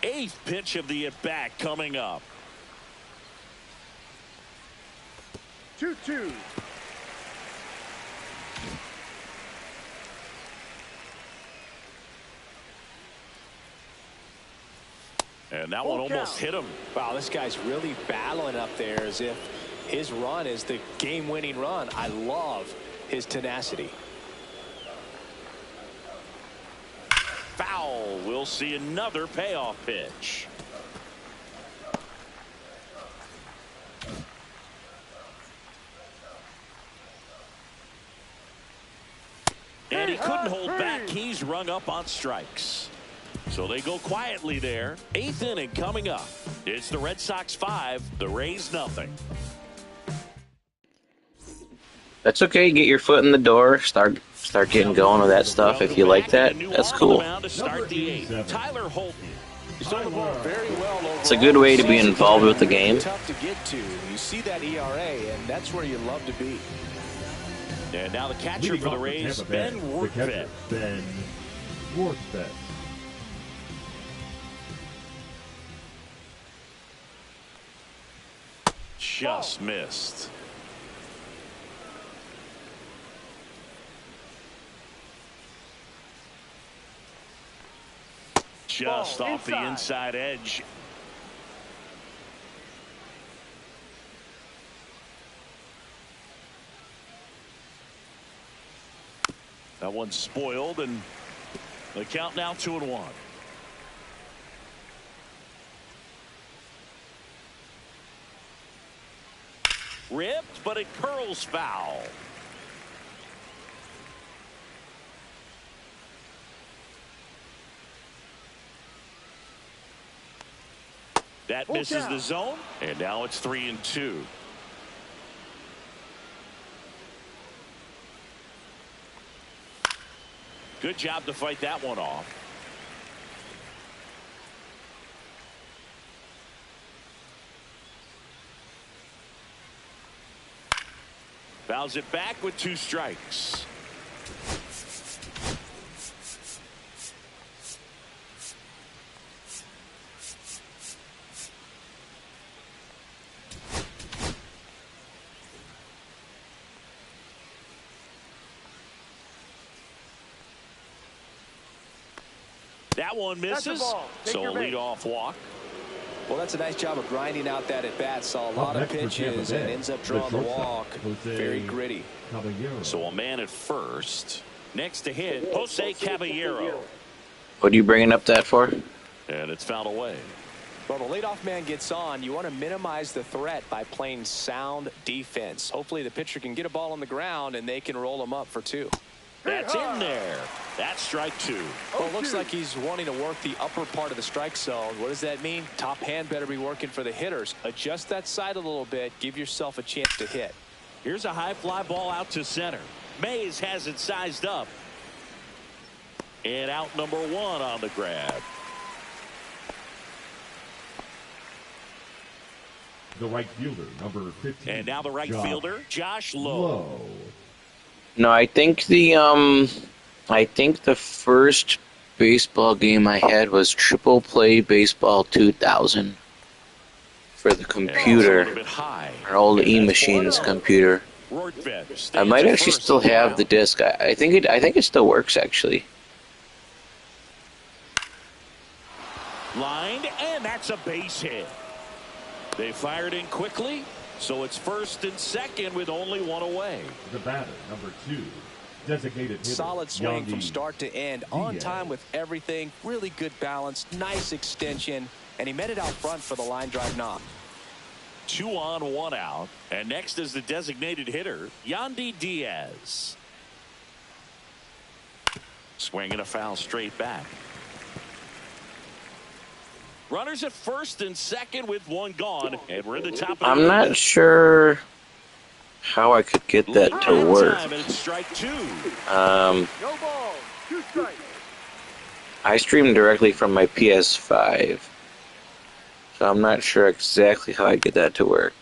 Eighth pitch of the at-bat coming up. 2-2. And that one almost hit him. Wow, this guy's really battling up there as if his run is the game-winning run. I love his tenacity. Foul. We'll see another payoff pitch. And he couldn't hold back. He's rung up on strikes. So they go quietly there. 8th inning coming up. It's the Red Sox 5, the Rays nothing. That's okay. Get your foot in the door. Start getting going with that stuff. If you like that, that's cool. Tyler Holton. It's a good way to be involved with the game. Tough to get to. You see that ERA, and that's where you love to be. And now the catcher for the Rays, Ben Workbet. Just missed. Just off the inside edge. That one's spoiled, and the count now 2-1. Ripped, but it curls foul. That misses the zone, and now it's 3-2. Good job to fight that one off. Fouls it back with 2 strikes. That one misses, so a leadoff walk. Well, that's a nice job of grinding out that at bat. Saw a lot of pitches and ends up drawing the walk. Very gritty. So a man at first. Next to hit, Jose Caballero. What are you bringing up that for? And it's fouled away. Well, the leadoff man gets on. You want to minimize the threat by playing sound defense. Hopefully the pitcher can get a ball on the ground and they can roll him up for 2. That's in there. That's strike 2. Well, it looks like he's wanting to work the upper part of the strike zone. What does that mean? Top hand better be working for the hitters. Adjust that side a little bit. Give yourself a chance to hit. Here's a high fly ball out to center. Mays has it sized up. And out number 1 on the grab. The right fielder, number 15. And now the right fielder, Josh Lowe. No, I think the first baseball game I had was Triple Play Baseball 2000 for the computer, our old E-Machines computer. I might actually still have the disc. I think it still works actually. Lined, and that's a base hit. They fired in quickly, so it's first and second with only 1 away. The batter, number 2, designated hitter. Solid swing from start to end, on time with everything, really good balance, nice extension, and he met it out front for the line drive knock. 2 on, 1 out, and next is the designated hitter, Yandy Diaz. Swinging a foul straight back. Runners at first and second with 1 gone, and we're in the top of the I'm not sure how I could get that to work. Strike 2. No ball. 2 strikes. I stream directly from my PS5, so I'm not sure exactly how I get that to work.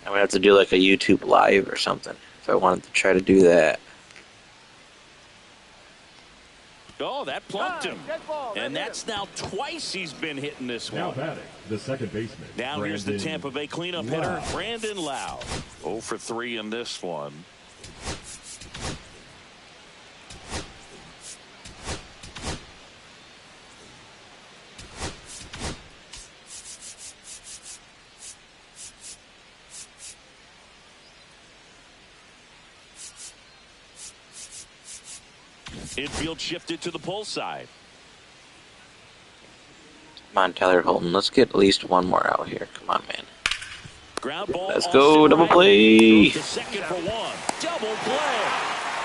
I'm gonna have to do like a YouTube live or something if I wanted to try to do that. Oh, that plumped him. And that's now twice he's been hitting this one. Now batting, the second baseman. Now here's the Tampa Bay cleanup hitter, Brandon Lowe. 0 for 3 in this one. Infield shifted to the pull side. Come on, Tyler Holton. Let's get at least 1 more out here. Come on, man. Ground ball. Let's go. Double play. The second for 1. Double play.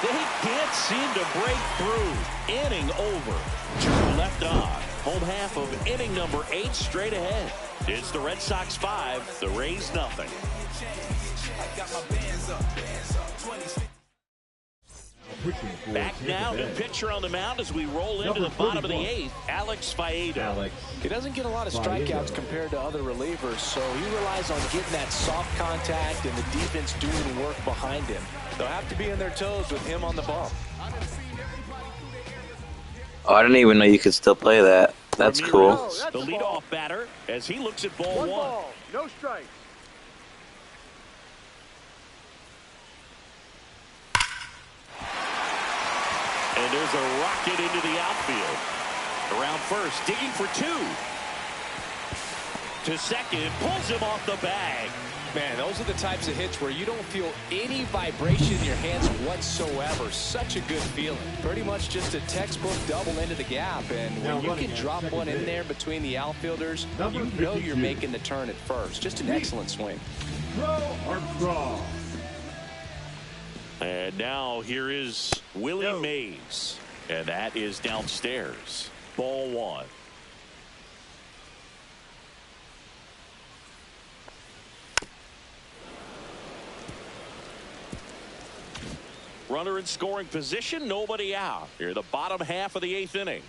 They can't seem to break through. Inning over. 2 left on. Home half of inning number 8 straight ahead. It's the Red Sox 5, the Rays nothing. Back now, new pitcher on the mound as we roll into the bottom of the 8th, Alex Faedo. He doesn't get a lot of strikeouts compared to other relievers, so he relies on getting that soft contact and the defense doing work behind him. They'll have to be on their toes with him on the bump. Oh, I didn't even know you could still play that. That's cool. The leadoff batter as he looks at ball 1. Ball, no strikes. And there's a rocket into the outfield. Around first, digging for 2. To second, pulls him off the bag. Man, those are the types of hits where you don't feel any vibration in your hands whatsoever. Such a good feeling. Pretty much just a textbook double into the gap. And when you can drop one in there between the outfielders, you know you're making the turn at first. Just an excellent swing. Armstrong. And now here is Willie Mays. And that is downstairs. Ball 1. Runner in scoring position, nobody out. Here the bottom half of the 8th inning.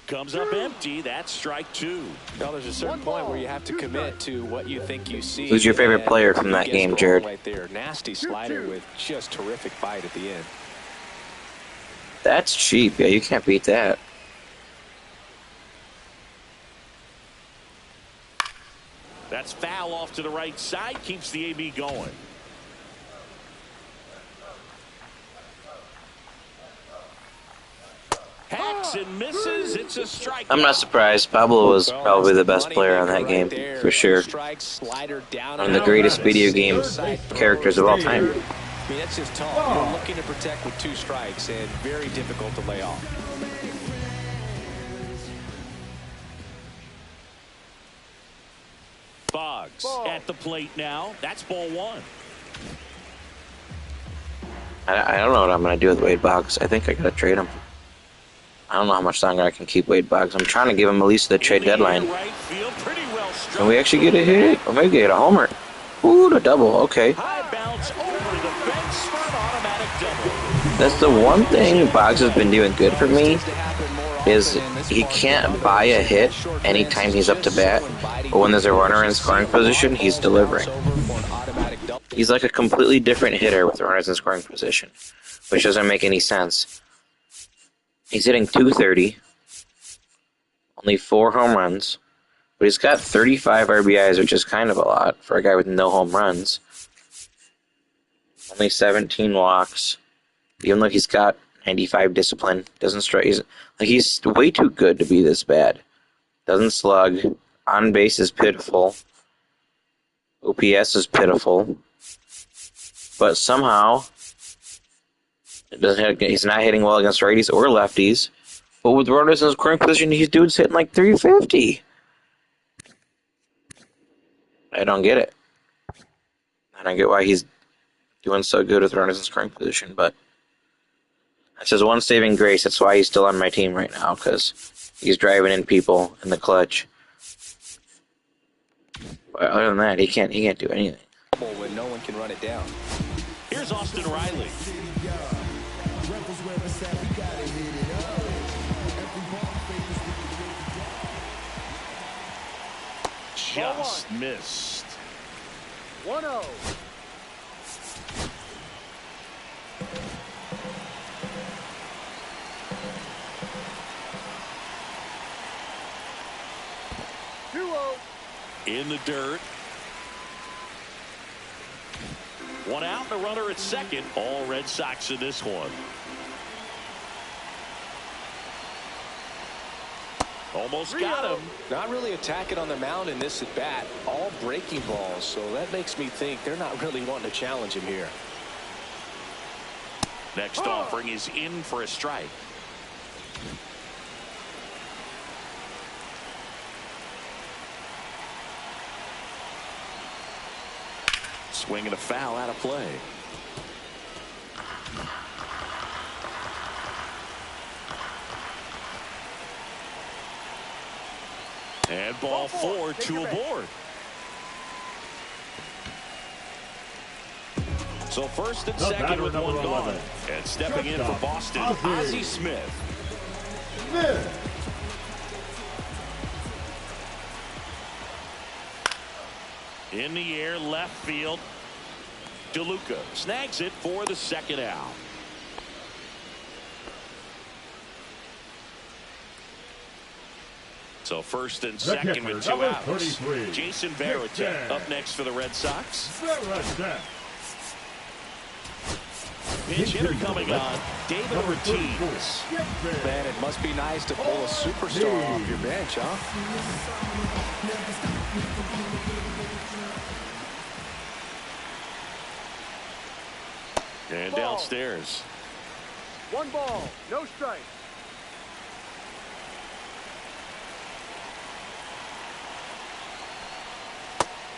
Comes up empty. That's strike 2. Now there's a certain point where you have to commit to what you think you see. Who's your favorite player from that game, Jared? Right there. Nasty slider with just terrific bite at the end. That's cheap. Yeah, you can't beat that. That's foul off to the right side. Keeps the AB going. Hacks and misses. It's a strike. I'm not surprised. Pablo was probably the best player on that game, for sure. One of the greatest video game characters of all time. I mean, that's just tough. You're looking to protect with 2 strikes and very difficult to lay off. Boggs at the plate now. That's ball 1. I don't know what I'm going to do with Wade Boggs. I think I got to trade him. I don't know how much longer I can keep Wade Boggs. I'm trying to give him at least the trade deadline. Can we actually get a hit? Or maybe get a homer? Ooh, the double. Okay. High bounce over the fence for an automatic double. That's the one thing Boggs has been doing good for me, is he can't buy a hit anytime he's up to bat, but when there's a runner in scoring position, he's delivering. He's like a completely different hitter with runners in scoring position, which doesn't make any sense. He's hitting .230, only 4 home runs, but he's got 35 RBIs, which is kind of a lot for a guy with no home runs. Only 17 walks. Even though he's got 95 discipline, doesn't strike. He's way too good to be this bad. Doesn't slug. On base is pitiful. OPS is pitiful. But somehow, he's not hitting well against righties or lefties. But with runners in his scoring position, he's hitting like 350. I don't get it. I don't get why he's doing so good with runners in scoring position, but that's his one saving grace. That's why he's still on my team right now, because he's driving in people in the clutch. But other than that, he can't do anything. When no one can run it down. Here's Austin Riley. Just missed. 1-0. In the dirt. One out and a runner at second. All Red Sox in this one. Almost got him. Not really attacking on the mound in this at bat. All breaking balls, so that makes me think they're not really wanting to challenge him here. Next offering is in for a strike. Swinging a foul out of play. And ball 4, 2 aboard. So first and second with 1 gone. And stepping in for Boston, Ozzie Smith. In the air, left field. DeLuca snags it for the second out. So first and second with 2 outs. Jason Varitek up next for the Red Sox. Pinch hitter coming on, David Ortiz. Man, it must be nice to pull a superstar off your bench, huh? And downstairs. 1 ball, no strike.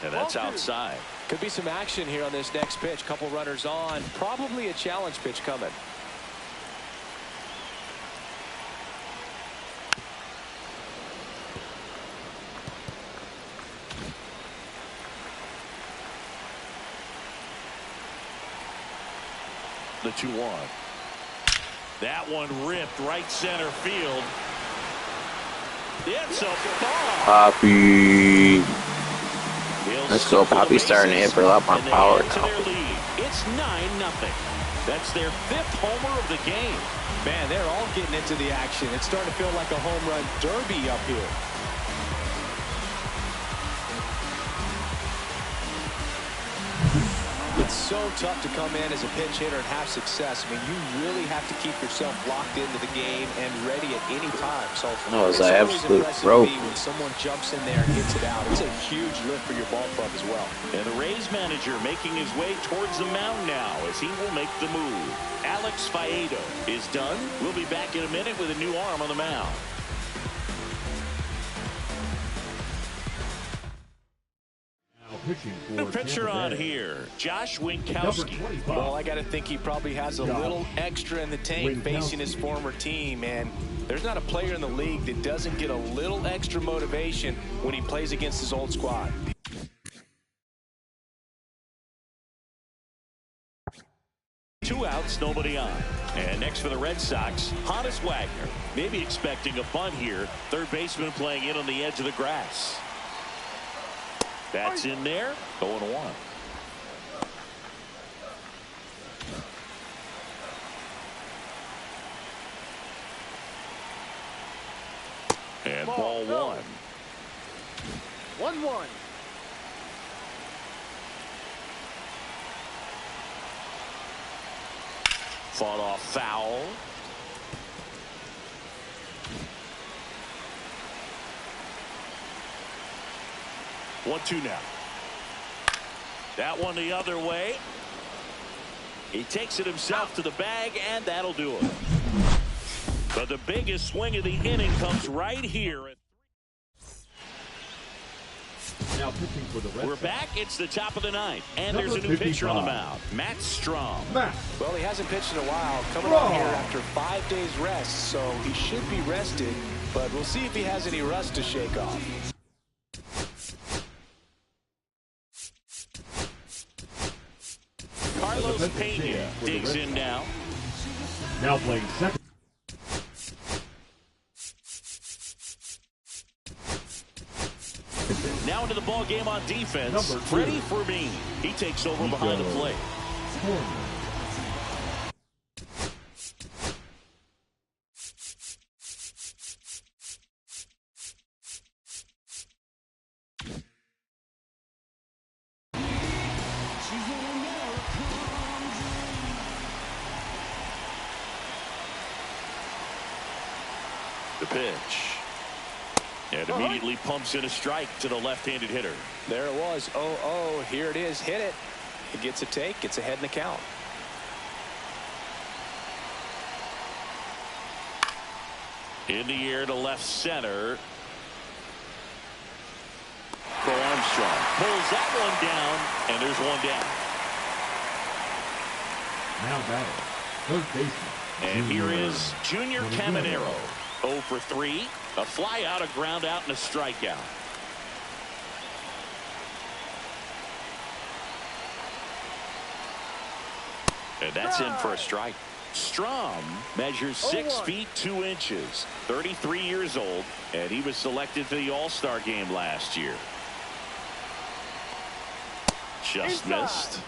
And that's outside. Could be some action here on this next pitch. Couple runners on. Probably a challenge pitch coming. The 2-1. That one ripped right center field. It's a ball. Poppy. Let's go. Poppy's starting to hit for a lot more power now. It's 9-0. That's their 5th homer of the game. Man, they're all getting into the action. It's starting to feel like a home run derby up here. It's so tough to come in as a pinch hitter and have success. I mean, you really have to keep yourself locked into the game and ready at any time. So no, it's an absolute rope. When someone jumps in there and gets it out, it's a huge lift for your ball club as well. And the Rays manager making his way towards the mound now as he will make the move. Alex Faedo is done. We'll be back in a minute with a new arm on the mound. New pitcher on here, Josh Winkowski. Well, I got to think he probably has a little extra in the tank facing his former team, and there's not a player in the league that doesn't get a little extra motivation when he plays against his old squad. nobody on. And next for the Red Sox, Honus Wagner. Maybe expecting a bunt here. Third baseman playing in on the edge of the grass. That's in there. 0-1. And ball one. 1-1. Fought off foul. One-two now. That one the other way. He takes it himself to the bag, and that'll do it. But the biggest swing of the inning comes right here. Now pitching for the Red We're Sox. back. It's the top of the ninth. And Number there's a new pitcher on the 55. mound. Matt Strom. Well, he hasn't pitched in a while. Coming on here after 5 days rest, so he should be rested. But we'll see if he has any rust to shake off. Carlos Pena digs in now. Now playing second. Now into the ball game on defense. Number 2. Freddie Fermin. He takes over behind the plate. The pitch. And immediately pumps in a strike to the left-handed hitter. There it was. 0-0. Here it is. Hit it. It gets a take. Gets ahead in the count. In the air to left center. Crow Armstrong pulls that one down, and there's one down. Now batting. Third baseman. And here is Junior Caminero. 0 for 3. A fly out, a ground out, and a strikeout. And that's in for a strike. Strom measures 6 feet 2 inches, 33 years old, and he was selected for the All-Star game last year. Just missed.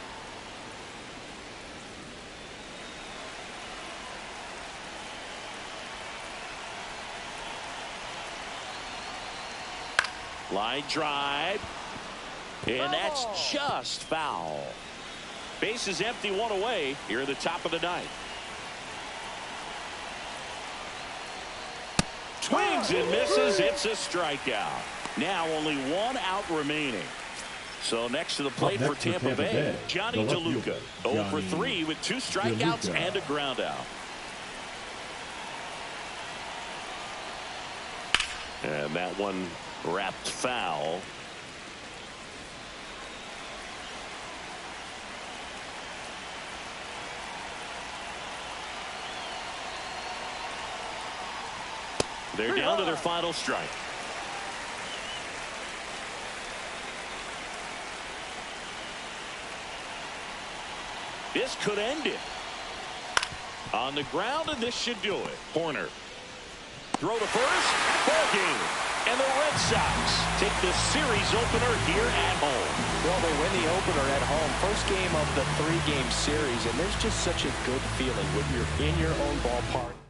Line drive. And that's just foul. Base is empty, 1 away here at the top of the ninth. Swings and misses. It's a strikeout. Now only 1 out remaining. So next to the plate for Tampa Bay, Johnny DeLuca. 0 for 3 with 2 strikeouts and a ground out. And that one wrapped foul. They're down to their final strike. This could end it. On the ground, and this should do it. Corner. Throw to first. Ball game. And the Red Sox take the series opener here at home. Well, they win the opener at home. First game of the 3-game series, and there's just such a good feeling when you're in your own ballpark.